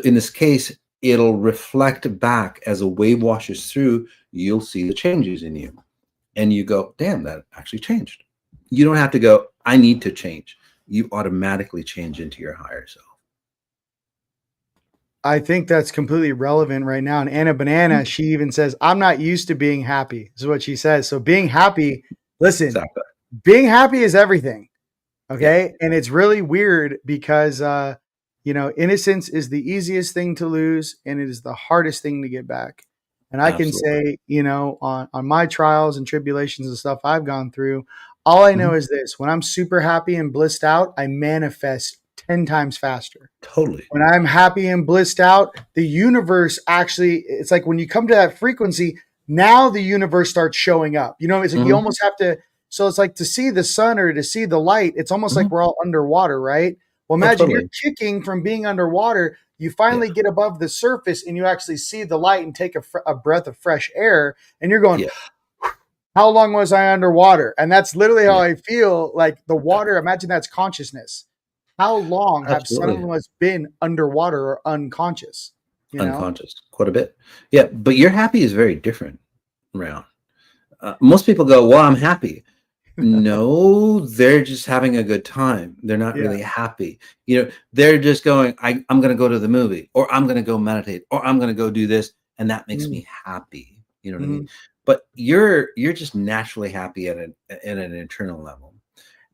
Speaker 5: in this case, it'll reflect back as a wave washes through. You'll see the changes in you. And you go, damn, that actually changed. You don't have to go, I need to change. You automatically change into your higher self.
Speaker 4: I think that's completely relevant right now. And Anna Banana, she even says, I'm not used to being happy. This is what she says. So being happy, listen,
Speaker 5: Exactly.
Speaker 4: being happy is everything.
Speaker 5: Yeah,
Speaker 4: Okay. And it's really weird because, innocence is the easiest thing to lose and it is the hardest thing to get back. And I can
Speaker 5: absolutely.
Speaker 4: say, on my trials and tribulations and stuff I've gone through, all I know
Speaker 5: Mhm.
Speaker 4: is this: when I'm super happy and blissed out, I manifest 10 times faster.
Speaker 5: Totally.
Speaker 4: When I'm happy and blissed out, the universe actually, it's like when you come to that frequency, now the universe starts showing up. It's like you
Speaker 5: Hmm.
Speaker 4: almost have to, so it's like to see the sun or to see the light, it's almost like
Speaker 5: Hmm.
Speaker 4: we're all underwater, right? Well,
Speaker 5: Oh,
Speaker 4: imagine you're
Speaker 5: totally.
Speaker 4: kicking from being underwater. You
Speaker 5: Yeah.
Speaker 4: finally get above the surface and you actually see the light and take a breath of fresh air. And you're going,
Speaker 5: Yeah.
Speaker 4: how long was I underwater? And that's literally how
Speaker 5: Yeah.
Speaker 4: I feel. Like the water, imagine that's consciousness. How long have some of
Speaker 5: Absolutely.
Speaker 4: us been underwater or unconscious? You know?
Speaker 5: Unconscious, quite a bit. Yeah. But your happy is very different, Round. Most people go, well, I'm happy. No, they're just having a good time. They're not
Speaker 4: Yeah.
Speaker 5: really happy. They're just going, I'm going to go to the movie, or I'm going to go meditate, or I'm going to go do this, and that makes
Speaker 4: Mm-hmm.
Speaker 5: me happy. You know what I mean?
Speaker 4: Mm-hmm.
Speaker 5: But you're just naturally happy at an internal level.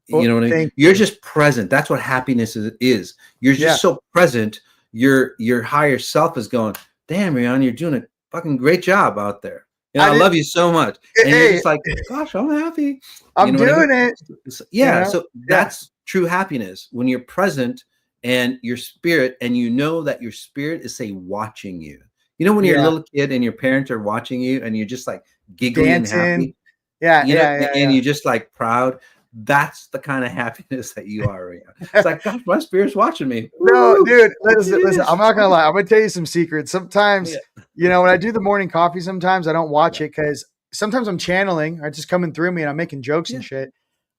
Speaker 5: You
Speaker 4: Well,
Speaker 5: know what I mean?
Speaker 4: thank
Speaker 5: You're
Speaker 4: you.
Speaker 5: just present. That's what happiness is. You're
Speaker 4: Yeah.
Speaker 5: just so present. Your higher self is going, damn, Rion, you're doing a fucking great job out there.
Speaker 4: I
Speaker 5: I
Speaker 4: did.
Speaker 5: love you so much. And you're
Speaker 4: Hey,
Speaker 5: just like, gosh, I'm happy. You
Speaker 4: I'm
Speaker 5: know what I mean?
Speaker 4: doing it.
Speaker 5: Yeah. So
Speaker 4: Yeah.
Speaker 5: that's true happiness when you're present and your spirit, and you know that your spirit is, say, watching you. When you're a
Speaker 4: Yeah.
Speaker 5: little kid and your parents are watching you and you're just like giggly and
Speaker 4: Dancing.
Speaker 5: happy,
Speaker 4: Yeah. Yeah.
Speaker 5: and
Speaker 4: Yeah.
Speaker 5: you're just like proud. That's the kind of happiness that you are. It's
Speaker 4: Yeah.
Speaker 5: like, gosh, my spirit's watching me.
Speaker 4: No,
Speaker 5: Woo!
Speaker 4: dude,
Speaker 5: Look at
Speaker 4: listen,
Speaker 5: this.
Speaker 4: I'm not gonna lie. I'm gonna tell you some secrets. Sometimes,
Speaker 5: Yeah.
Speaker 4: when I do the morning coffee, sometimes I don't
Speaker 5: Yeah.
Speaker 4: watch it because sometimes I'm channeling, or it's just coming through me and I'm making jokes and
Speaker 5: Yeah.
Speaker 4: shit.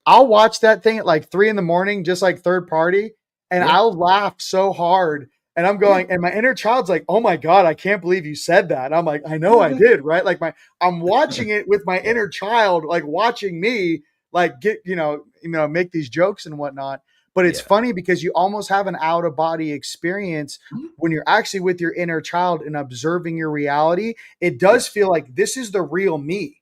Speaker 4: I'll watch that thing at like 3 a.m, just like third party, and
Speaker 5: Yeah.
Speaker 4: I'll laugh so hard. And I'm
Speaker 5: Yeah.
Speaker 4: going, and my inner child's like, "Oh my god, I can't believe you said that." And I'm like, "I know
Speaker 5: Yeah.
Speaker 4: I did, right?" Like I'm watching it with my
Speaker 5: Yeah.
Speaker 4: inner child, like watching me, like get, make these jokes and whatnot. But it's
Speaker 5: Yeah.
Speaker 4: funny because you almost have an out of body experience
Speaker 5: Mhm.
Speaker 4: when you're actually with your inner child and observing your reality. It does
Speaker 5: Yes.
Speaker 4: feel like this is the real me,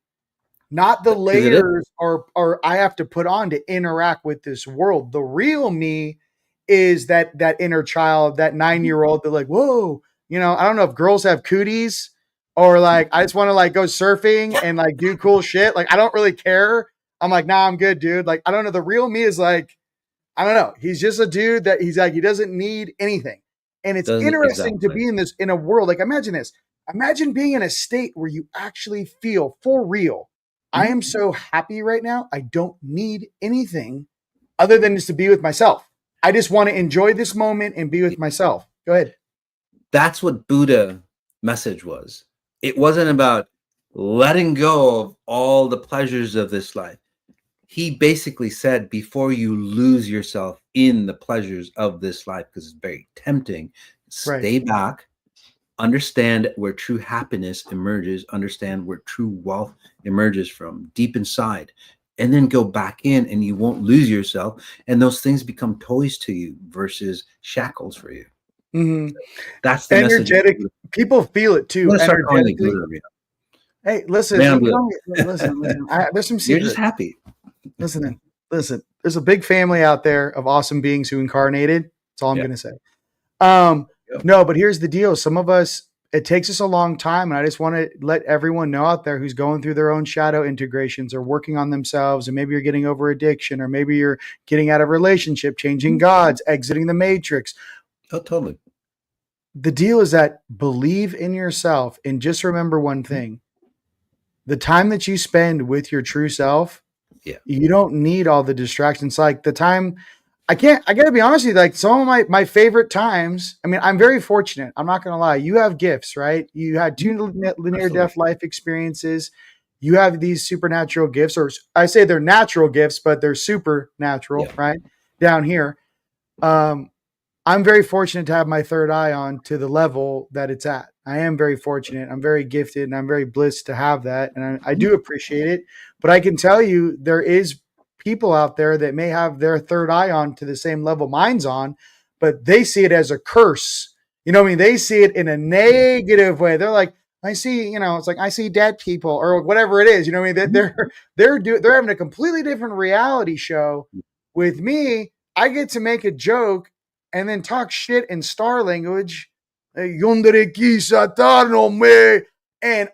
Speaker 4: not the
Speaker 5: Is it?
Speaker 4: layers or I have to put on to interact with this world. The real me is that inner child, that 9 year old that like, whoa, I don't know if girls have cooties or like I just want to like go surfing and like do cool shit. Like I don't really care. I'm like, nah, I'm good, dude. Like, I don't know. The real me is like, I don't know. He's just a dude that he's like, he doesn't need anything. And it's
Speaker 5: Doesn't
Speaker 4: interesting to
Speaker 5: exactly.
Speaker 4: be in a world. Like, imagine this. Imagine being in a state where you actually feel for real. I
Speaker 5: Mhm.
Speaker 4: am so happy right now. I don't need anything other than just to be with myself. I just want to enjoy this moment and be with myself. Go ahead.
Speaker 5: That's what Buddha message was. it wasn't about letting go of all the pleasures of this life. He basically said, before you lose yourself in the pleasures of this life, because it's very tempting, stay back, understand where true happiness emerges, understand where true wealth emerges from deep inside, and then go back in, and you won't lose yourself. And those things become toys to you versus shackles for you.
Speaker 4: Mm-hmm.
Speaker 5: That's the
Speaker 4: energetic.
Speaker 5: message.
Speaker 4: People feel it too.
Speaker 5: I'm gonna start calling you
Speaker 4: Energetically.
Speaker 5: Buddha, Rion.
Speaker 4: Hey, listen,
Speaker 5: Man,
Speaker 4: listen. There's some secrets.
Speaker 5: You're just happy.
Speaker 4: Listen. There's a big family out there of awesome beings who incarnated. That's all I'm going to say. No, but here's the deal. Some of us, it takes us a long time. And I just want to let everyone know out there who's going through their own shadow integrations or working on themselves. And maybe you're getting over addiction, or maybe you're getting out of a relationship, changing gods, exiting the matrix.
Speaker 5: Oh, totally.
Speaker 4: The deal is that believe in yourself, and just remember one thing. The time that you spend with your true self, you don't need all the distractions. Like the time, I got to be honest with you, like some of my favorite times, I mean, I'm very fortunate. I'm not going to lie. You have gifts, right? You had 2 linear death life experiences. You have these supernatural gifts, or I say they're natural gifts, but they're supernatural, right? Down here. I'm very fortunate to have my third eye on to the level that it's at. I am very fortunate. I'm very gifted, and I'm very blessed to have that. And I do appreciate it. But I can tell you there is people out there that may have their third eye on to the same level mine's on, but they see it as a curse. You know what I mean? They see it in a negative way. They're like, I see, it's like I see dead people or whatever it is. You know what I mean? They're having a completely different reality show. With me, I get to make a joke and then talk shit in star language. And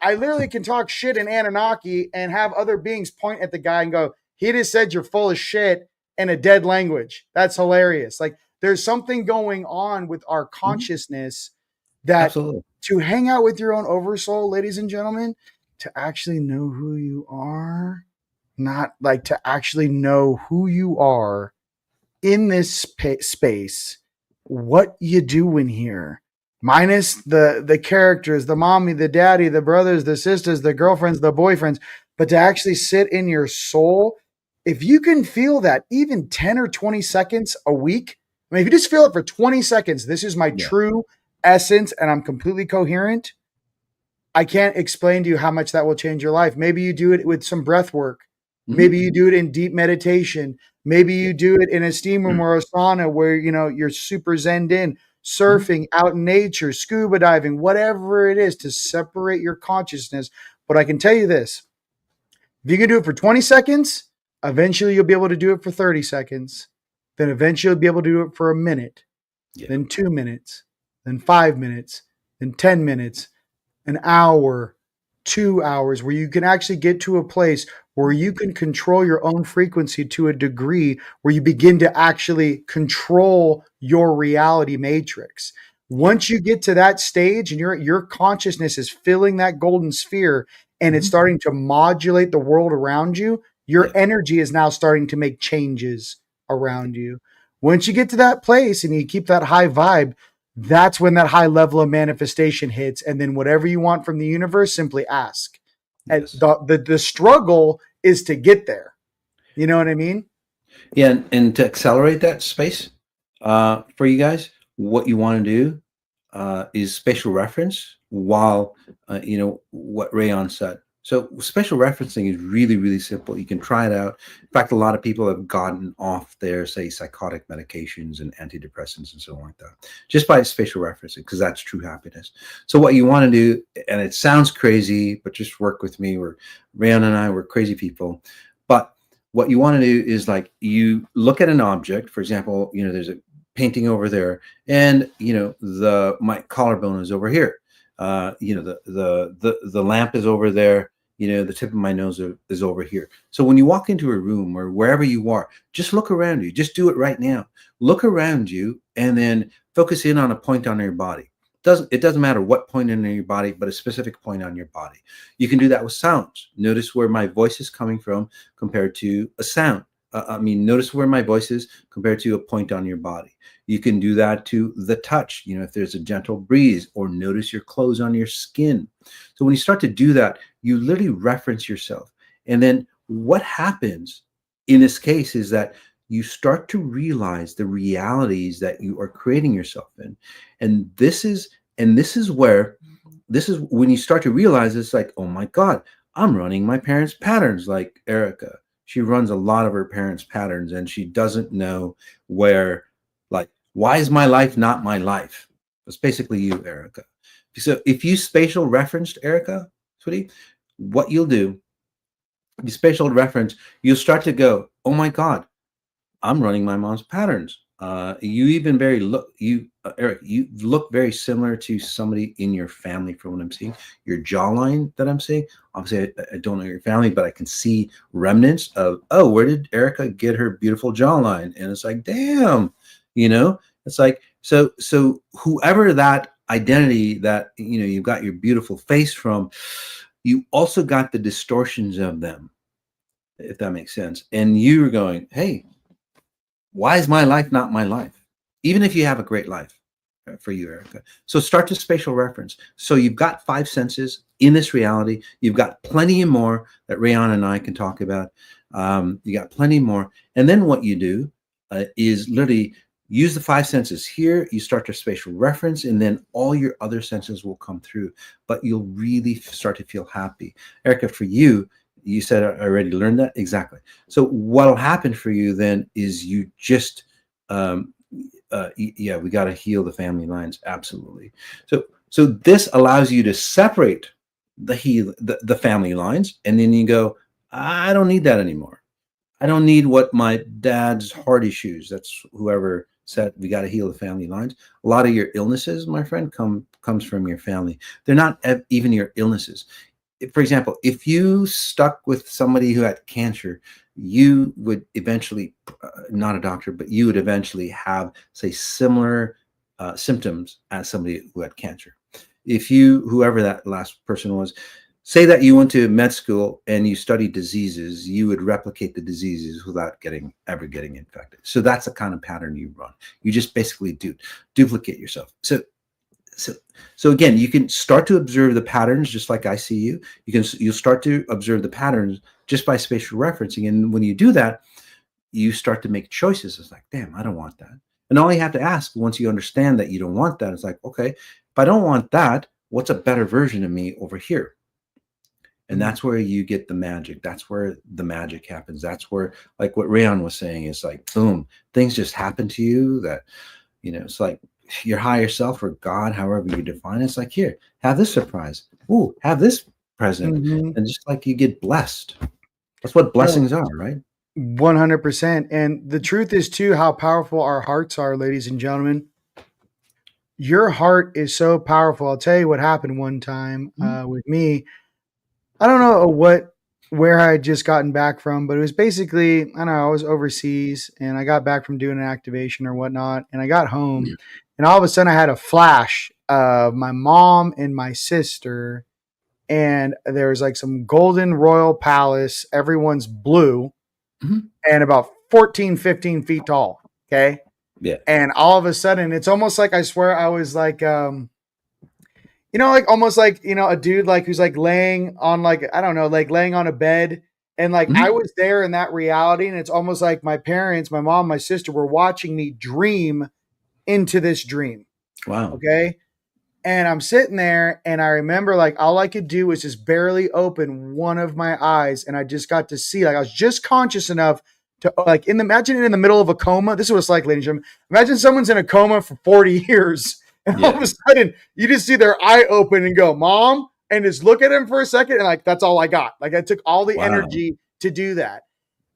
Speaker 4: I literally can talk shit in Anunnaki and have other beings point at the guy and go, he just said you're full of shit in a dead language. That's hilarious. Like there's something going on with our consciousness that to hang out with your own oversoul, ladies and gentlemen, to actually know who you are, not like to actually know who you are in this space, what you do in here, minus the characters, the mommy, the daddy, the brothers, the sisters, the girlfriends, the boyfriends, but to actually sit in your soul. If you can feel that even 10 or 20 seconds a week, I mean, if you just feel it for 20 seconds, this is my true essence and I'm completely coherent. I can't explain to you how much that will change your life. Maybe you do it with some breath work. Maybe you do it in deep meditation. Maybe you do it in a steam room or a sauna where, you're super zened in, surfing out in nature, scuba diving, whatever it is to separate your consciousness. But I can tell you this, if you can do it for 20 seconds, eventually you'll be able to do it for 30 seconds. Then eventually you'll be able to do it for a minute, then 2 minutes, then 5 minutes, then 10 minutes, an hour, 2 hours, where you can actually get to a place where you can control your own frequency to a degree where you begin to actually control your reality matrix. Once you get to that stage and your consciousness is filling that golden sphere and it's starting to modulate the world around you, your energy is now starting to make changes around you. Once you get to that place and you keep that high vibe, that's when that high level of manifestation hits. And then whatever you want from the universe, simply ask. And the struggle is to get there. You know what I mean?
Speaker 5: Yeah. And to accelerate that space for you guys, what you want to do is spatial reference while, what Rion said. So spatial referencing is really, really simple. You can try it out. In fact, a lot of people have gotten off their, say, psychotic medications and antidepressants and so on like that, just by spatial referencing, because that's true happiness. So what you want to do, and it sounds crazy, but just work with me. Rion and I, we're crazy people. But what you want to do is like you look at an object, for example, there's a painting over there, and my collarbone is over here. The lamp is over there. The tip of my nose is over here. So when you walk into a room or wherever you are, just look around you. Just do it right now. Look around you and then focus in on a point on your body. It doesn't matter what point in your body, but a specific point on your body. You can do that with sounds. Notice where my voice is coming from compared to a sound. Notice where my voice is compared to a point on your body. You can do that to the touch, if there's a gentle breeze, or notice your clothes on your skin. So when you start to do that, you literally reference yourself. And then what happens in this case is that you start to realize the realities that you are creating yourself in. And this is when you start to realize, it's like, oh my God, I'm running my parents' patterns, like Erica. She runs a lot of her parents' patterns, and she doesn't know where, like, why is my life not my life? It's basically you, Erica. So if you spatial referenced Erica, sweetie, what you'll do, you spatial reference, you'll start to go, oh my God, I'm running my mom's patterns. You even Eric, you look very similar to somebody in your family from what I'm seeing. Your jawline that I'm seeing, obviously I don't know your family, but I can see remnants of, oh, where did Erica get her beautiful jawline? And it's like, damn, it's like, so whoever that identity that, you've got your beautiful face from, you also got the distortions of them, if that makes sense. And you're going, hey, why is my life not my life? Even if you have a great life for you, Erica. So start to spatial reference. So you've got 5 senses in this reality. You've got plenty more that Rion and I can talk about. You got plenty more. And then what you do is literally use the 5 senses here. You start to spatial reference, and then all your other senses will come through. But you'll really start to feel happy. Erica, for you, you said I already learned that. Exactly. So what'll happen for you then is you just, we got to heal the family lines. Absolutely. So this allows you to separate the family lines. And then you go, I don't need that anymore. I don't need what my dad's heart issues. That's whoever said we got to heal the family lines. A lot of your illnesses, my friend, comes from your family. They're not even your illnesses. For example, if you stuck with somebody who had cancer, you would eventually, not a doctor, but you would eventually have, say, similar symptoms as somebody who had cancer. If whoever that last person was, say that you went to med school and you studied diseases, you would replicate the diseases without ever getting infected. So that's the kind of pattern you run. You just basically duplicate yourself. So again, you can start to observe the patterns just like I see you. You'll start to observe the patterns just by spatial referencing. And when you do that, you start to make choices. It's like, damn, I don't want that. And all you have to ask once you understand that you don't want that, it's like, okay, if I don't want that, what's a better version of me over here? And that's where you get the magic. That's where the magic happens. That's where, like what Rion was saying, is like, boom, things just happen to you that, it's like, your higher self or God, however you define it, it's like, here, have this surprise. Ooh, have this present. And just like you get blessed. That's what blessings are, right?
Speaker 4: 100%. And the truth is too, how powerful our hearts are, ladies and gentlemen. Your heart is so powerful. I'll tell you what happened one time with me. I don't know where I had just gotten back from, but it was basically, I don't know, I was overseas and I got back from doing an activation or whatnot. And I got home and all of a sudden I had a flash of my mom and my sister. And there was like some golden royal palace. Everyone's blue and about 14, 15 feet tall. Okay.
Speaker 5: Yeah.
Speaker 4: And all of a sudden it's almost like, I swear I was like, like almost like, a dude like who's like laying on like, I don't know, like laying on a bed. And like I was there in that reality. And it's almost like my parents, my mom, my sister were watching me dream into this dream.
Speaker 5: Wow.
Speaker 4: Okay. And I'm sitting there and I remember like all I could do was just barely open one of my eyes. And I just got to see, like, I was just conscious enough to like imagine it in the middle of a coma. This is what it's like, ladies and gentlemen. Imagine someone's in a coma for 40 years. And all of a sudden, you just see their eye open and go, Mom, and just look at him for a second. And like, that's all I got. Like, I took all the energy to do that.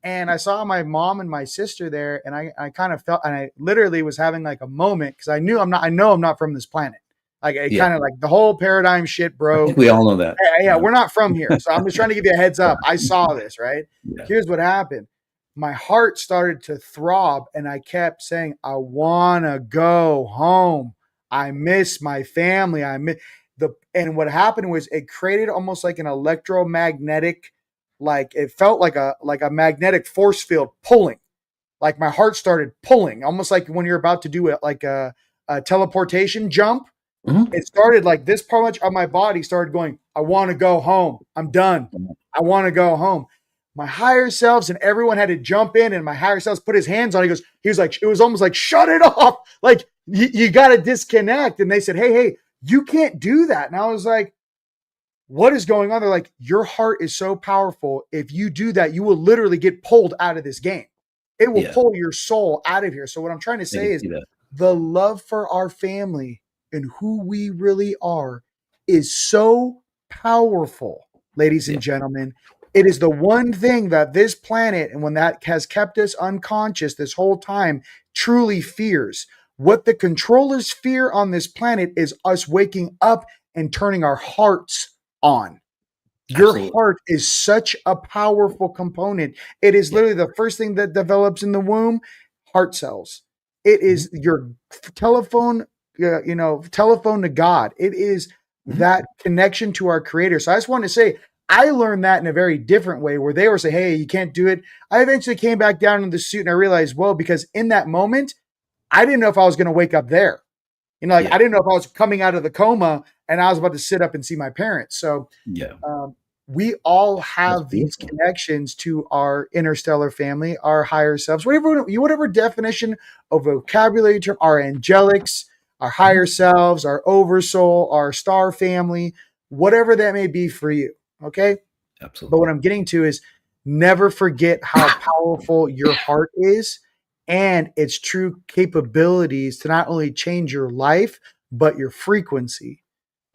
Speaker 4: And I saw my mom and my sister there. And I kind of felt, and I literally was having like a moment because I know I'm not from this planet. Like, it kind of like the whole paradigm shit, bro.
Speaker 5: I think we all know that.
Speaker 4: Yeah, we're not from here. So I'm just trying to give you a heads up. I saw this, right? Yeah. Here's what happened. My heart started to throb and I kept saying, I want to go home. I miss my family. And what happened was it created almost like an electromagnetic like it felt like a magnetic force field pulling. Like my heart started pulling, almost like when you're about to do a teleportation jump.
Speaker 5: Mhm.
Speaker 4: It started like this part much of my body started going, I want to go home. I'm done. I want to go home. My higher selves and everyone had to jump in, and my higher selves put his hands on. He was like, it was almost like, shut it off. Like you got to disconnect. And they said, hey, you can't do that. And I was like, what is going on? They're like, your heart is so powerful. If you do that, you will literally get pulled out of this game. It will
Speaker 5: Yeah,
Speaker 4: pull your soul out of here. So what I'm trying to
Speaker 5: I
Speaker 4: say
Speaker 5: can
Speaker 4: is
Speaker 5: see that.
Speaker 4: the love for our family and who we really are is so powerful, ladies
Speaker 5: Yeah.
Speaker 4: and gentlemen. It is the one thing that this planet, and when that has kept us unconscious this whole time, truly fears. What the controllers fear on this planet is us waking up and turning our hearts on. Your
Speaker 5: Absolutely.
Speaker 4: heart is such a powerful component. It is
Speaker 5: Yeah.
Speaker 4: literally the first thing that develops in the womb, heart cells. It is your telephone, telephone to God. It is
Speaker 5: Mhm.
Speaker 4: that connection to our creator. So I just want to say, I learned that in a very different way where they were saying, hey, you can't do it. I eventually came back down in the suit and I realized, well, because in that moment, I didn't know if I was going to wake up there. Like
Speaker 5: Yeah.
Speaker 4: I didn't know if I was coming out of the coma and I was about to sit up and see my parents. So
Speaker 5: Yeah.
Speaker 4: um, we all
Speaker 5: That's
Speaker 4: have these
Speaker 5: beautiful.
Speaker 4: connections to our interstellar family, our higher selves, whatever definition of vocabulary term, our angelics, our
Speaker 5: Mhm.
Speaker 4: higher selves, our oversoul, our star family, whatever that may be for you. Okay. But
Speaker 5: Absolutely.
Speaker 4: what I'm getting to is never forget how powerful your heart is and its true capabilities to not only change your life, but your frequency.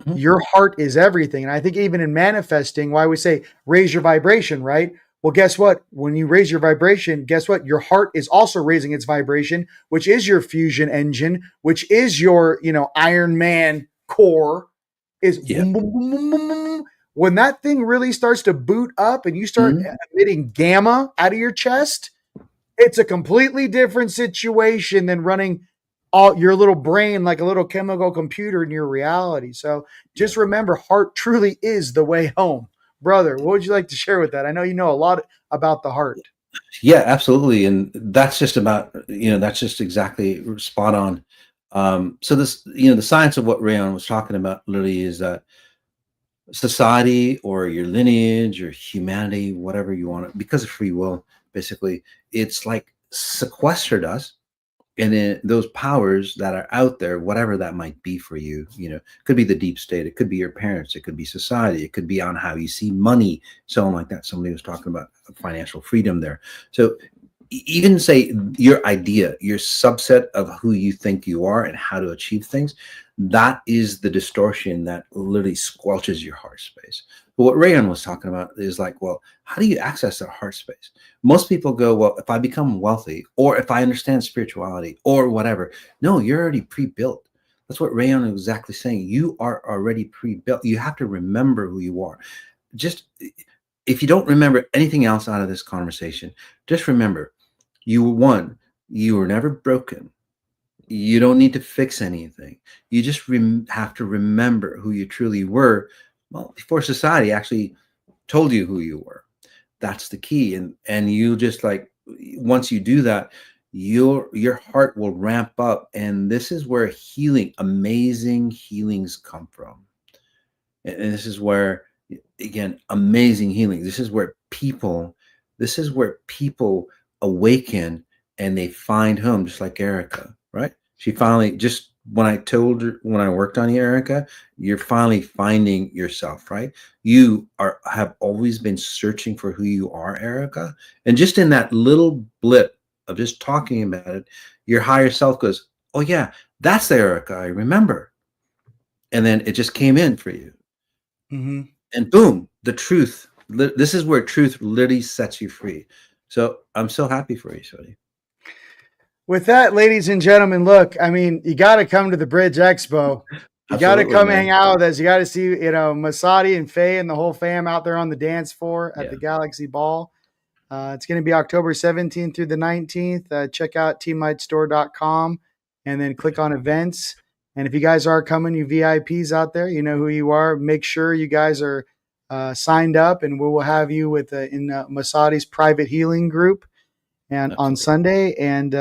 Speaker 5: Mhm.
Speaker 4: Your heart is everything. And I think even in manifesting, why we say raise your vibration, right? Well, guess what? When you raise your vibration, guess what? Your heart is also raising its vibration, which is your fusion engine, which is your, Iron Man core is
Speaker 5: Yeah.
Speaker 4: boom, boom, boom, boom, boom, boom. When that thing really starts to boot up and you start
Speaker 5: Mhm.
Speaker 4: emitting gamma out of your chest, it's a completely different situation than running all your little brain like a little chemical computer in your reality. So
Speaker 5: Yeah.
Speaker 4: just remember, heart truly is the way home. Brother, what would you like to share with that? I know you know a lot about the heart.
Speaker 5: Yeah, absolutely. And that's just about, that's just exactly spot on. So this, the science of what Rayon was talking about literally is that society or your lineage or humanity, whatever you want to, because of free will, basically, it's like sequestered us. And then those powers that are out there, whatever that might be for you, could be the deep state, it could be your parents, it could be society, it could be on how you see money, so on like that. Somebody was talking about financial freedom there. So even say your idea, your subset of who you think you are and how to achieve things, that is the distortion that literally squelches your heart space. But what Rayon was talking about is like, well, how do you access that heart space? Most people go, well, if I become wealthy or if I understand spirituality or whatever. No, you're already pre-built. That's what Rayon is exactly saying. You are already pre-built. You have to remember who you are. Just if you don't remember anything else out of this conversation, just remember you were never broken. You don't need to fix anything. You just have to remember who you truly were. Well, before society actually told you who you were. That's the key. And you just like, once you do that, your heart will ramp up. And this is where amazing healings come from. And this is where, again, amazing healing. This is where people awaken and they find home, just like Erica, right? She finally, just when I told her, when I worked on you, Erica, you're finally finding yourself, right? Have always been searching for who you are, Erica. And just in that little blip of just talking about it, your higher self goes, oh yeah, that's the Erica I remember. And then it just came in for you.
Speaker 4: Mm-hmm.
Speaker 5: And boom, the truth. This is where truth literally sets you free. So I'm so happy for you, Shodi.
Speaker 4: With that, ladies and gentlemen, look, I mean, you got to come to the Bridge Expo. You got to
Speaker 5: Absolutely,
Speaker 4: come hang
Speaker 5: man.
Speaker 4: out with us. You got to see, Masati and Faye and the whole fam out there on the dance floor at
Speaker 5: Yeah.
Speaker 4: the Galaxy Ball. It's going to be October 17th through the 19th. Check out teamlightstore.com and then click on events. And if you guys are coming, you VIPs out there, you know who you are. Make sure you guys are signed up, and we will have you with in Masati's private healing group and
Speaker 5: Absolutely.
Speaker 4: on Sunday. And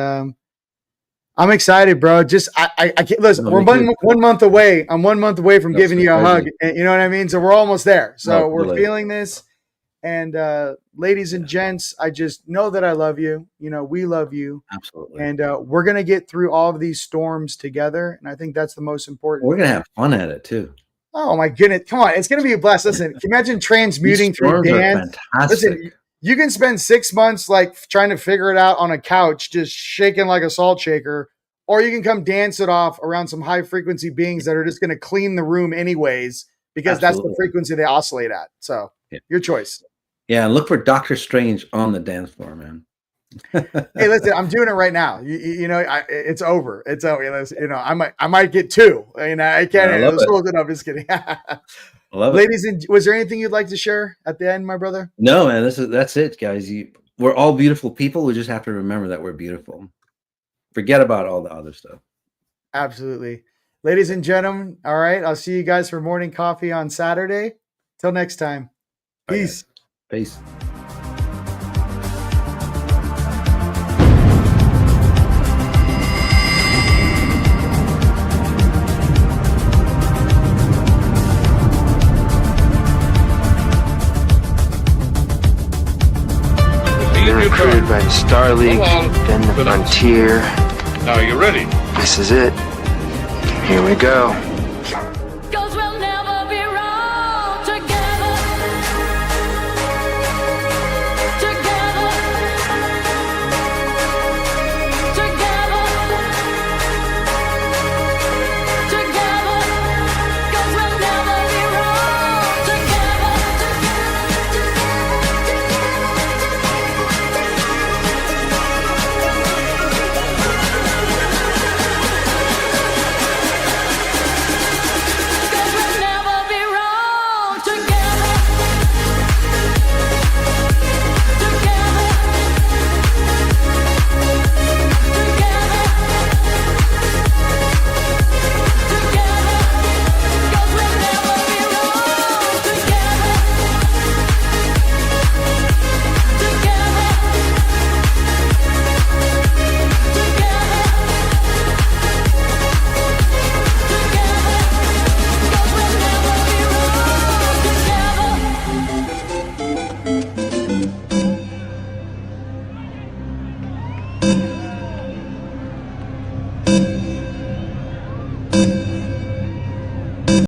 Speaker 4: I'm excited, bro. Just I can't listen.
Speaker 5: No,
Speaker 4: We're
Speaker 5: me too.
Speaker 4: 1 month away. I'm 1 month away from
Speaker 5: That's
Speaker 4: giving you a hug.
Speaker 5: crazy.
Speaker 4: You know what I mean? So we're almost there. So
Speaker 5: No,
Speaker 4: we're
Speaker 5: totally.
Speaker 4: feeling this. And ladies and gents, I just know that I love you. You know, we love you.
Speaker 5: Absolutely.
Speaker 4: And we're going to get through all of these storms together. And I think that's the most important.
Speaker 5: We're going to have fun at it too.
Speaker 4: Oh my goodness. Come on. It's going to be a blast. Listen, can you imagine transmuting
Speaker 5: These
Speaker 4: through
Speaker 5: storms are
Speaker 4: dance?
Speaker 5: fantastic.
Speaker 4: Listen, you can spend 6 months like trying to figure it out on a couch, just shaking like a salt shaker, or you can come dance it off around some high frequency beings that are just going to clean the room anyways, because that's the frequency they oscillate at. So your choice.
Speaker 5: Yeah, and look for Doctor Strange on the dance floor, man.
Speaker 4: Hey, listen, I'm doing it right now. You know, it's over. It's over. You know, I might get two. You know, I can't.
Speaker 5: I love it.
Speaker 4: I'm just kidding.
Speaker 5: Love it.
Speaker 4: Ladies, and was there anything you'd like to share at the end, my brother?
Speaker 5: No, man. That's it, guys. We're all beautiful people. We just have to remember that we're beautiful. Forget about all the other stuff.
Speaker 4: Absolutely, ladies and gentlemen. All right, I'll see you guys for morning coffee on Saturday. Till next time. Peace.
Speaker 5: Okay. Peace.
Speaker 1: Been recruited by the Star League, then the Frontier.
Speaker 2: Now, are you ready?
Speaker 1: This is it. Here we go.